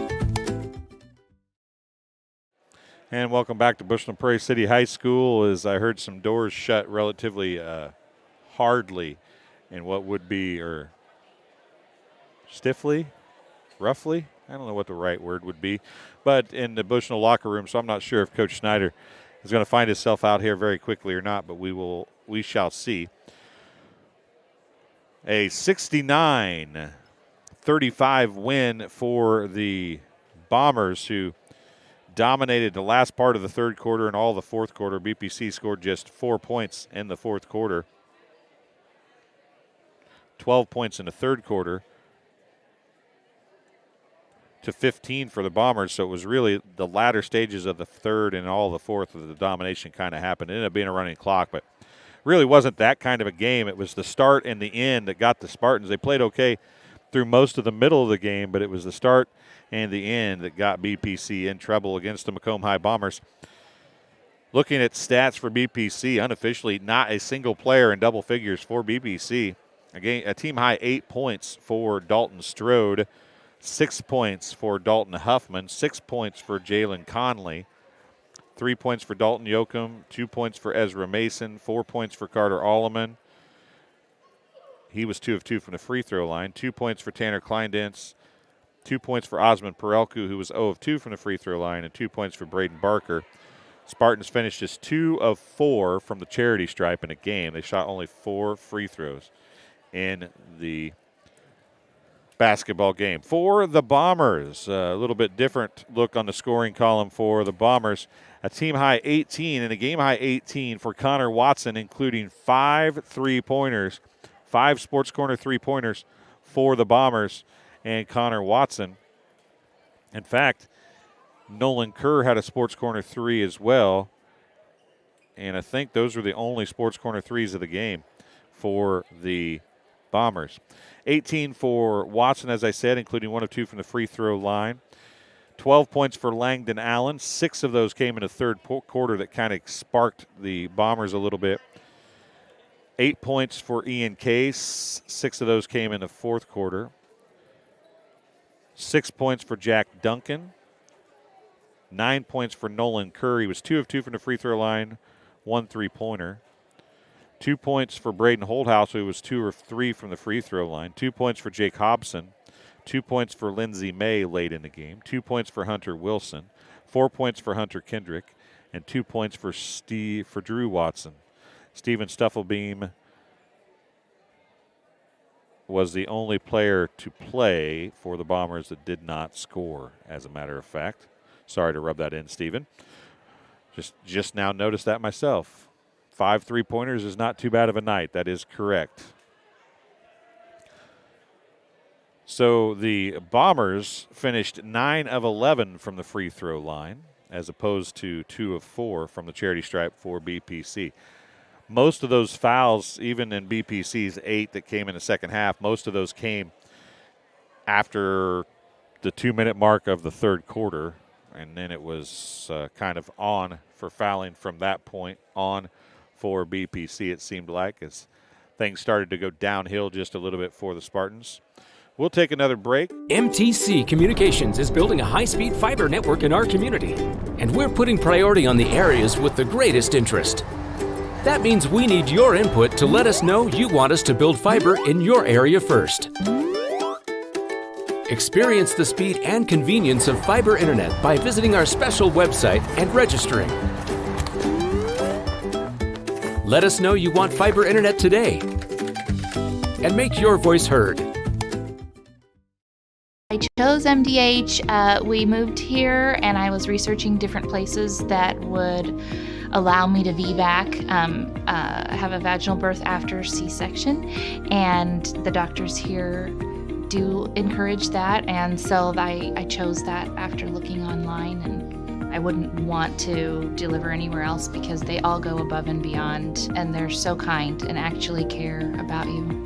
And welcome back to Bushnell-Prairie City High School. As I heard some doors shut relatively hardly in what would be, or stiffly, roughly, I don't know what the right word would be, but in the Bushnell locker room, so I'm not sure if Coach Schneider is going to find himself out here very quickly or not, but we shall see. A 69-35 win for the Bombers, who dominated the last part of the third quarter and all the fourth quarter. BPC scored just 4 points in the fourth quarter. 12 points in the third quarter to 15 for the Bombers. So it was really the latter stages of the third and all the fourth that the domination kind of happened. It ended up being a running clock, but really wasn't that kind of a game. It was the start and the end that got the Spartans. They played okay through most of the middle of the game, but it was the start and the end that got BPC in trouble against the Macomb High Bombers. Looking at stats for BPC, unofficially, not a single player in double figures for BPC. Again, a team high 8 points for Dalton Strode. 6 points for Dalton Huffman, 6 points for Jalen Conley, 3 points for Dalton Yoakum, 2 points for Ezra Mason, 4 points for Carter Alleman. He was 2 of 2 from the free throw line. 2 points for Tanner Kleindentz, 2 points for Osmond Perelku, who was 0 of 2 from the free throw line, and 2 points for Braden Barker. Spartans finished just 2 of 4 from the charity stripe in a game. They shot only 4 free throws in the basketball game. For the Bombers, a little bit different look on the scoring column for the Bombers. A team-high 18 and a game-high 18 for Connor Watson, including 5 3-pointers, 5 Sports Corner 3-pointers for the Bombers and Connor Watson. In fact, Nolan Kerr had a Sports Corner 3 as well, and I think those were the only Sports Corner 3s of the game for the Bombers. 18 for Watson, as I said, including 1 of 2 from the free throw line. 12 points for Langdon Allen. 6 of those came in the third quarter that kind of sparked the Bombers a little bit. 8 points for Ian Case. 6 of those came in the fourth quarter. 6 points for Jack Duncan. 9 points for Nolan Kerr. He was 2 of 2 from the free throw line, 1 3-pointer. 2 points for Braden Holdhouse, who was 2 of 3 from the free throw line. 2 points for Jake Hobson. 2 points for Lindsey May late in the game. 2 points for Hunter Wilson. 4 points for Hunter Kendrick. And 2 points for Drew Watson. Steven Stuffelbeam was the only player to play for the Bombers that did not score, as a matter of fact. Sorry to rub that in, Steven. Just now noticed that myself. 5 3-pointers is not too bad of a night. That is correct. So the Bombers finished 9 of 11 from the free throw line, as opposed to 2 of 4 from the charity stripe for BPC. Most of those fouls, even in BPC's 8 that came in the second half, most of those came after the 2-minute mark of the third quarter. And then it was kind of on for fouling from that point on for BPC, it seemed like, as things started to go downhill just a little bit for the Spartans. We'll take another break. MTC Communications is building a high-speed fiber network in our community, and we're putting priority on the areas with the greatest interest. That means we need your input to let us know you want us to build fiber in your area first. Experience the speed and convenience of fiber internet by visiting our special website and registering. Let us know you want fiber internet today and make your voice heard. I chose MDH. We moved here and I was researching different places that would allow me to VBAC, have a vaginal birth after C-section, and the doctors here do encourage that, and so I chose that after looking online, and I wouldn't want to deliver anywhere else because they all go above and beyond, and they're so kind and actually care about you.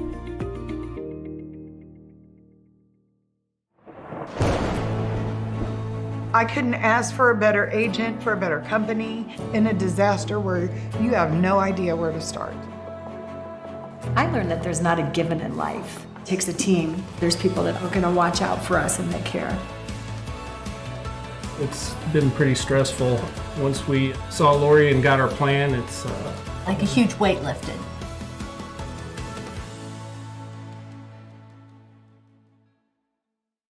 I couldn't ask for a better agent, for a better company in a disaster where you have no idea where to start. I learned that there's not a given in life. It takes a team. There's people that are going to watch out for us and that care. It's been pretty stressful. Once we saw Lori and got our plan, it's like a huge weight lifted.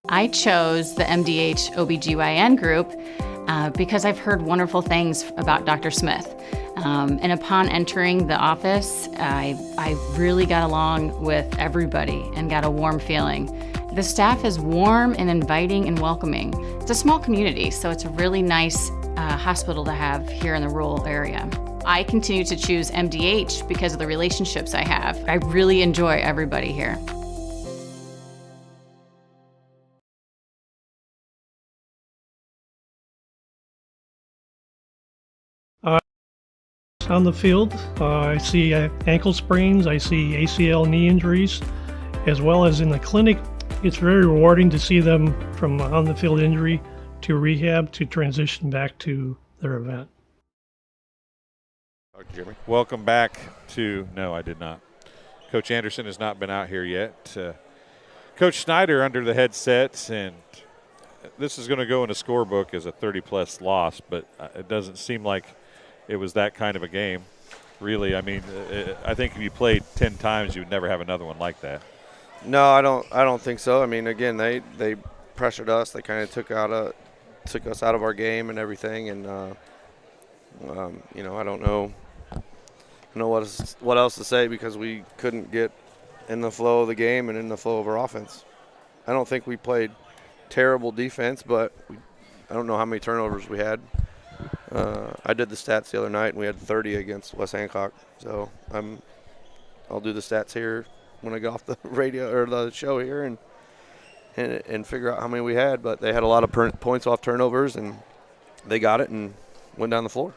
I chose the MDH OBGYN group because I've heard wonderful things about Dr. Smith. And upon entering the office, I really got along with everybody and got a warm feeling. The staff is warm and inviting and welcoming. It's a small community, so it's a really nice hospital to have here in the rural area. I continue to choose MDH because of the relationships I have. I really enjoy everybody here. On the field, I see ankle sprains, I see ACL knee injuries, as well as in the clinic. It's very rewarding to see them from on the field injury to rehab to transition back to their event. Jimmy, welcome back to, no, I did not. Coach Anderson has not been out here yet. Coach Snyder under the headsets, and this is going to go in a scorebook as a 30-plus loss, but it doesn't seem like it was that kind of a game, really. I mean, I think if you played 10 times, you would never have another one like that. No, I don't think so. I mean, again, they pressured us. They kind of took us out of our game and everything, and I don't know what else to say because we couldn't get in the flow of the game and in the flow of our offense. I don't think we played terrible defense, but I don't know how many turnovers we had. I did the stats the other night, and we had 30 against West Hancock. So I'll do the stats here when I get off the radio or the show here and figure out how many we had. But they had a lot of points off turnovers, and they got it and went down the floor.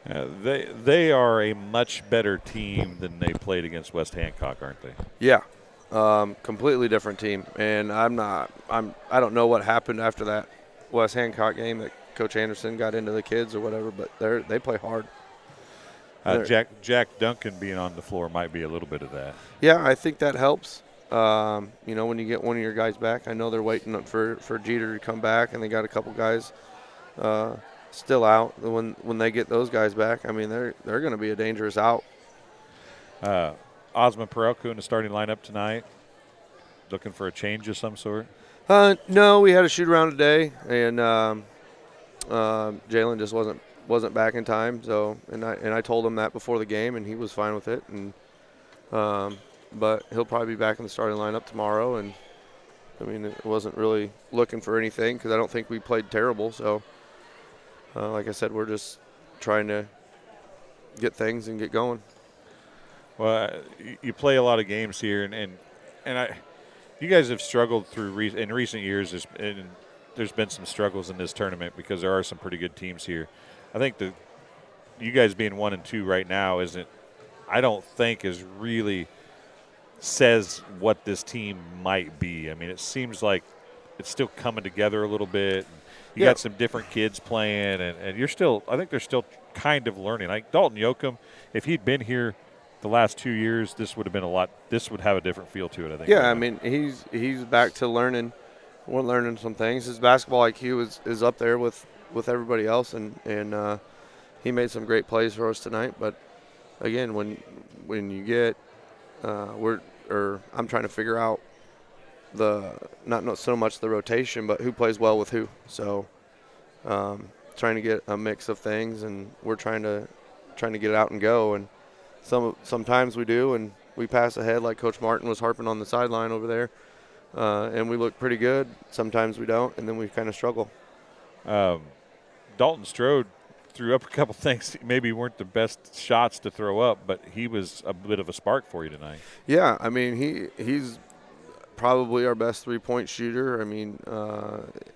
They are a much better team than they played against West Hancock, aren't they? Yeah, completely different team. And I don't know what happened after that West Hancock game that Coach Anderson got into the kids or whatever, but they play hard. Jack Duncan being on the floor might be a little bit of that. Yeah, I think that helps. When you get one of your guys back, I know they're waiting for Jeter to come back, and they got a couple guys still out. When they get those guys back, I mean, they're going to be a dangerous out. Osmond Perelko in the starting lineup tonight, looking for a change of some sort? No, we had a shoot around today, and Jalen just wasn't back in time. So, and I told him that before the game, and he was fine with it. And but he'll probably be back in the starting lineup tomorrow. And I mean, it wasn't really looking for anything because I don't think we played terrible. So, like I said, we're just trying to get things and get going. Well, you play a lot of games here, and you guys have struggled in recent years. There's been some struggles in this tournament because there are some pretty good teams here. I think that you guys being 1 and 2 right now I don't think is really says what this team might be. I mean, it seems like it's still coming together a little bit. You got some different kids playing, and I think they're still kind of learning. Like Dalton Yoakum, if he'd been here the last 2 years, this would have a different feel to it, I think. Yeah, I mean, he's back to learning. We're learning some things. His basketball IQ is up there with everybody else, and he made some great plays for us tonight. But again, when you get I'm trying to figure out not so much the rotation, but who plays well with who. So trying to get a mix of things, and we're trying to get it out and go. And sometimes we do, and we pass ahead like Coach Martin was harping on the sideline over there, and we look pretty good. Sometimes we don't, and then we kind of struggle. Dalton Strode threw up a couple things. Maybe weren't the best shots to throw up, but he was a bit of a spark for you tonight. Yeah, I mean, he's probably our best three-point shooter. I mean,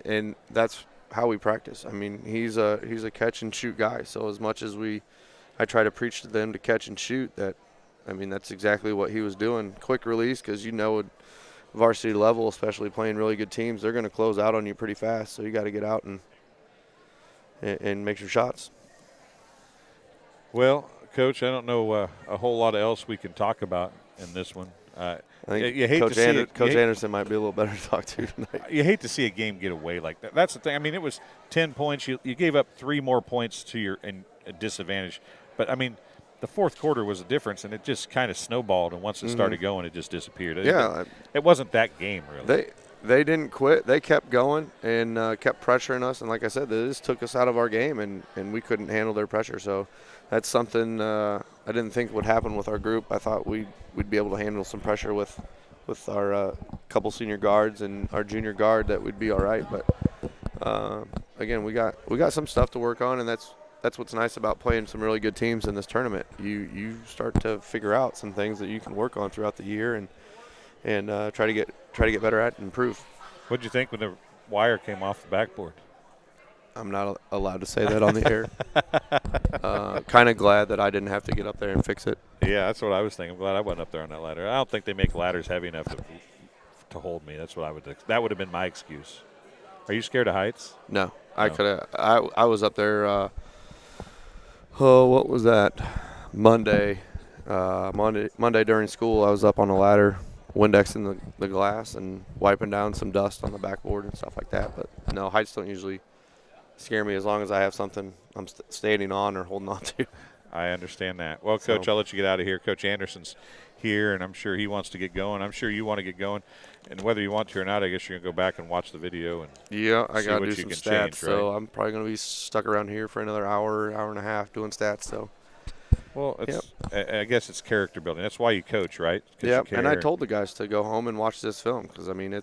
and that's how we practice. I mean, he's a catch-and-shoot guy. So as much as I try to preach to them to catch and shoot, that's exactly what he was doing. Quick release, because at varsity level, especially playing really good teams, they're going to close out on you pretty fast. So you got to get out and make your shots. Well, Coach, I don't know a whole lot else we can talk about in this one. I think you hate Coach Coach Anderson might be a little better to talk to tonight. You hate to see a game get away like that. That's the thing. I mean, it was 10 points. You gave up 3 more points to your disadvantage. But, I mean, the fourth quarter was a difference, and it just kind of snowballed. And once it started going, it just disappeared. Yeah. It wasn't that game, really. They didn't quit. They kept going and kept pressuring us. And like I said, they just took us out of our game, and we couldn't handle their pressure. So that's something I didn't think would happen with our group. I thought we'd be able to handle some pressure with our couple senior guards and our junior guard, that we'd be all right. But, again, we got some stuff to work on, and that's what's nice about playing some really good teams in this tournament. You start to figure out some things that you can work on throughout the year and try to get better at and improve. What did you think when the wire came off the backboard? I'm not allowed to say that on the air. Kind of glad that I didn't have to get up there and fix it. Yeah, that's what I was thinking. I'm glad I wasn't up there on that ladder. I don't think they make ladders heavy enough to hold me. That's what that would have been my excuse. Are you scared of heights? No. I was up there. What was that? Monday during school, I was up on a ladder Windexing the glass and wiping down some dust on the backboard and stuff like that. But no, heights don't usually scare me as long as I have something I'm standing on or holding on to. I understand that. Well, Coach, I'll let you get out of here. Coach Anderson's here, and I'm sure he wants to get going. I'm sure you want to get going. And whether you want to or not, I guess you're going to go back and watch the video. And yeah, I got to do you some can stats. change, right? So I'm probably going to be stuck around here for another hour and a half doing stats. So. Well, I guess it's character building. That's why you coach, right? Yeah, and I told the guys to go home and watch this film because, I mean,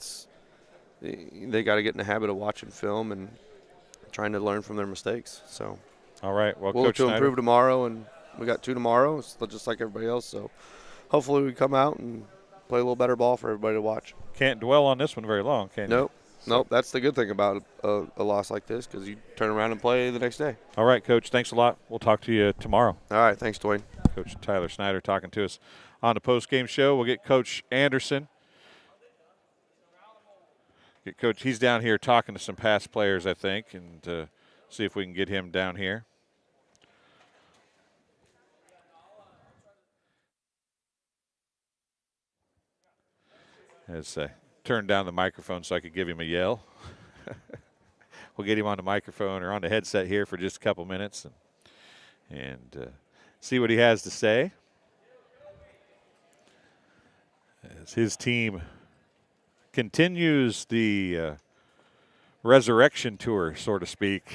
they got to get in the habit of watching film and trying to learn from their mistakes. So, all right. Well, we'll Coach to Snyder, improve tomorrow, and we got 2 tomorrow, just like everybody else. So, hopefully we come out and play a little better ball for everybody to watch. Can't dwell on this one very long, can you? Nope. That's the good thing about a loss like this because you turn around and play the next day. All right, Coach. Thanks a lot. We'll talk to you tomorrow. All right. Thanks, Dwayne. Coach Tyler Snyder talking to us on the post-game show. We'll get Coach Anderson. He's down here talking to some past players, I think, and see if we can get him down here. As turn down the microphone so I could give him a yell. We'll get him on the microphone or on the headset here for just a couple minutes and see what he has to say. As his team continues the resurrection tour, so to speak,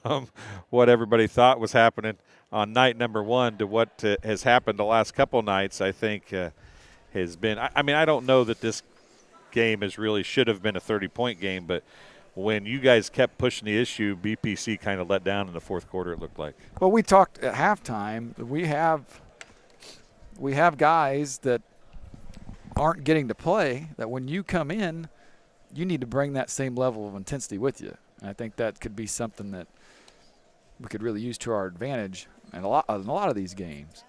from what everybody thought was happening on night number 1 to what has happened the last couple nights, I think has been. I mean, I don't know that this game should have been a 30-point game, but when you guys kept pushing the issue, BPC kind of let down in the fourth quarter, it looked like. Well, we talked at halftime. We have guys that aren't getting to play that when you come in, you need to bring that same level of intensity with you. And I think that could be something that we could really use to our advantage in a lot of these games.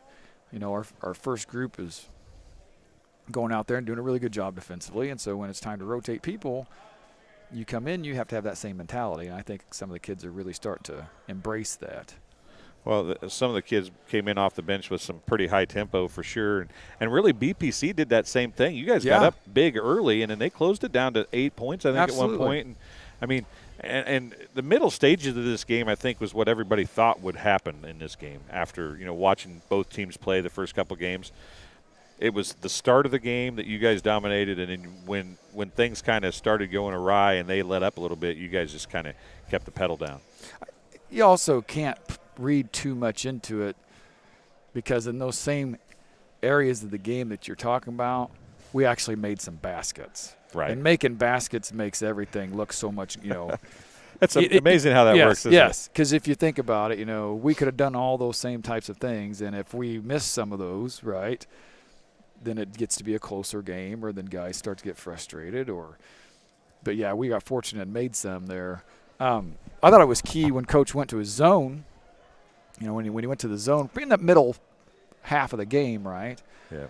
You know, our first group is going out there and doing a really good job defensively, and so when it's time to rotate people, you come in, you have to have that same mentality, and I think some of the kids are really starting to embrace that. Well, some of the kids came in off the bench with some pretty high tempo for sure, and really BPC did that same thing. You guys got up big early, and then they closed it down to 8 points, I think, at one point. And, I mean, and the middle stages of this game, I think, was what everybody thought would happen in this game after, watching both teams play the first couple games. It was the start of the game that you guys dominated, and then when things kind of started going awry and they let up a little bit, you guys just kind of kept the pedal down. You also can't read too much into it because in those same areas of the game that you're talking about, we actually made some baskets. Right. And making baskets makes everything look so much, It's amazing how that works, isn't yes, because if you think about it, we could have done all those same types of things, and if we miss some of those, right, then it gets to be a closer game, or then guys start to get frustrated. But yeah, we got fortunate and made some there. I thought it was key when Coach went to his zone. When he went to the zone, in the middle half of the game, right? Yeah.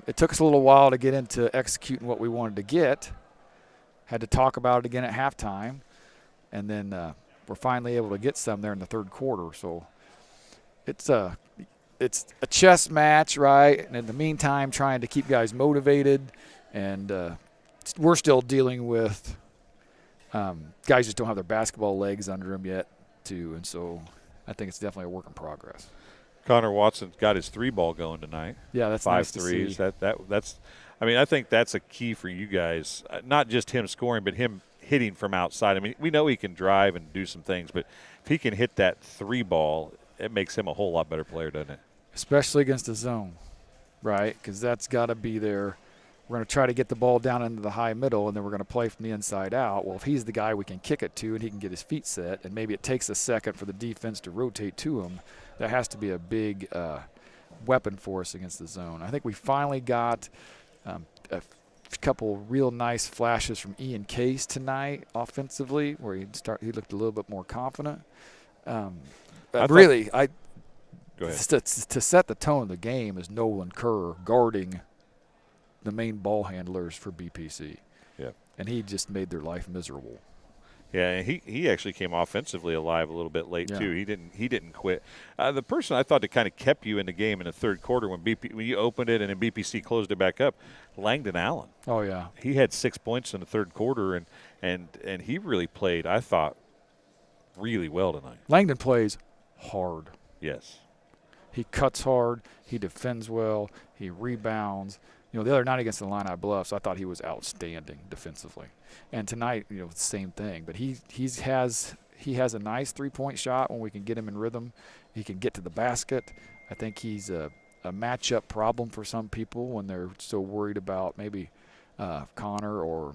It took us a little while to get into executing what we wanted to get. Had to talk about it again at halftime, and then we're finally able to get some there in the third quarter. So it's a chess match, right? And in the meantime, trying to keep guys motivated, and we're still dealing with guys just don't have their basketball legs under them yet, too. And so I think it's definitely a work in progress. Connor Watson got his 3-ball going tonight. Yeah, that's 5 nice threes. to see. That's. I mean, I think that's a key for you guys. Not just him scoring, but him hitting from outside. I mean, we know he can drive and do some things, but if he can hit that 3-ball, it makes him a whole lot better player, doesn't it? Especially against the zone, right? Because that's got to be there. We're going to try to get the ball down into the high middle, and then we're going to play from the inside out. Well, if he's the guy we can kick it to and he can get his feet set, and maybe it takes a second for the defense to rotate to him, that has to be a big weapon for us against the zone. I think we finally got a couple real nice flashes from Ian Case tonight offensively, where he looked a little bit more confident. Go ahead. To set the tone of the game is Nolan Kerr guarding the main ball handlers for BPC. Yeah. And he just made their life miserable. Yeah, he actually came offensively alive a little bit late too. He didn't quit. The person I thought that kind of kept you in the game in the third quarter when you opened it and then BPC closed it back up, Langdon Allen. Oh yeah, he had 6 points in the third quarter and he really played, I thought, really well tonight. Langdon plays hard. Yes, he cuts hard. He defends well. He rebounds. You know, the other night against the Illini Bluffs, I thought he was outstanding defensively. And tonight, you know, the same thing. But he has a nice three-point shot when we can get him in rhythm. He can get to the basket. I think he's a matchup problem for some people when they're so worried about maybe Connor, or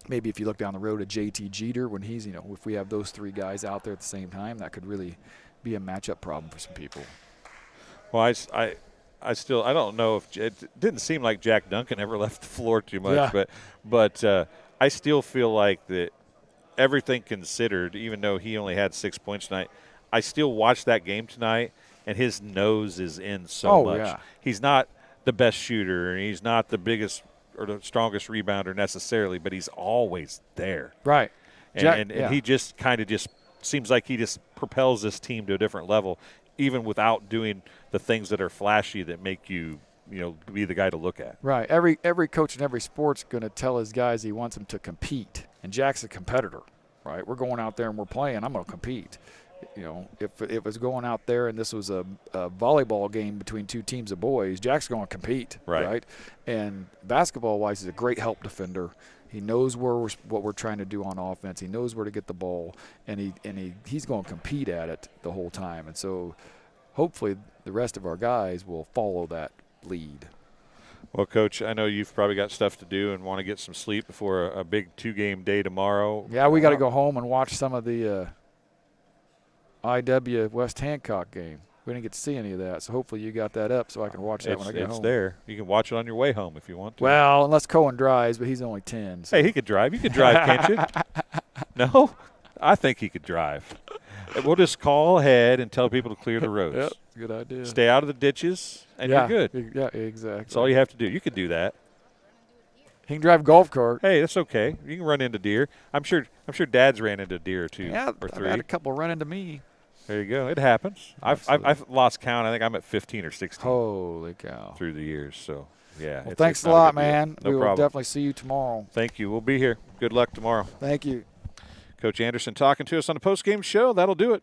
maybe if you look down the road at JT Jeter when he's, you know, if we have those three guys out there at the same time, that could really be a matchup problem for some people. Well, I don't know if it didn't seem like Jack Duncan ever left the floor too much, but I still feel like that everything considered, even though he only had 6 points tonight, I still watched that game tonight, and his nose is in so much. Yeah. He's not the best shooter, and he's not the biggest or the strongest rebounder necessarily, but he's always there. Right. And he just kind of just seems like he just propels this team to a different level, even without doing the things that are flashy that make you, you know, be the guy to look at. Right. Every coach in every sport's going to tell his guys he wants them to compete. And Jack's a competitor, right? We're going out there and we're playing. I'm going to compete. You know, if it was going out there and this was a volleyball game between two teams of boys, Jack's going to compete, right? And basketball-wise, he's a great help defender. He knows what we're trying to do on offense. He knows where to get the ball, and he's going to compete at it the whole time. And so hopefully the rest of our guys will follow that lead. Well, Coach, I know you've probably got stuff to do and want to get some sleep before a big two-game day tomorrow. Yeah, we got to go home and watch some of the IW West Hancock game. We didn't get to see any of that, so hopefully you got that up so I can watch that when I get home. It's there. You can watch it on your way home if you want to. Well, unless Cohen drives, but he's only 10. So. Hey, he could drive. You could drive, can't you? No? I think he could drive. We'll just call ahead and tell people to clear the roads. Yep, good idea. Stay out of the ditches, and you're good. Yeah, exactly. That's all you have to do. You could do that. He can drive a golf cart. Hey, that's okay. You can run into deer. I'm sure Dad's ran into a deer or two or three. I've had a couple run into me. There you go. It happens. I've lost count. I think I'm at 15 or 16. Holy cow. Through the years. So, yeah. Well, thanks a lot, man. No we will problem. definitely see you tomorrow. Thank you. We'll be here. Good luck tomorrow. Thank you. Coach Anderson talking to us on the postgame show. That'll do it.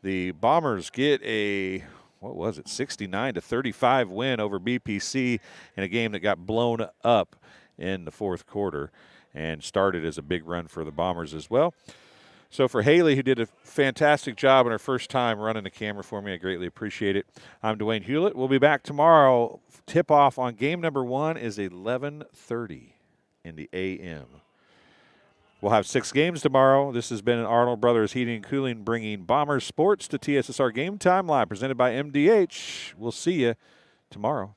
The Bombers get a, 69-35 win over BPC in a game that got blown up in the fourth quarter and started as a big run for the Bombers as well. So for Haley, who did a fantastic job in her first time running the camera for me, I greatly appreciate it. I'm Dwayne Hulett. We'll be back tomorrow. Tip-off on game number 1 is 11:30 in the a.m. We'll have 6 games tomorrow. This has been Arnold Brothers Heating and Cooling, bringing Bombers sports to TSSR Game Time Live, presented by MDH. We'll see you tomorrow.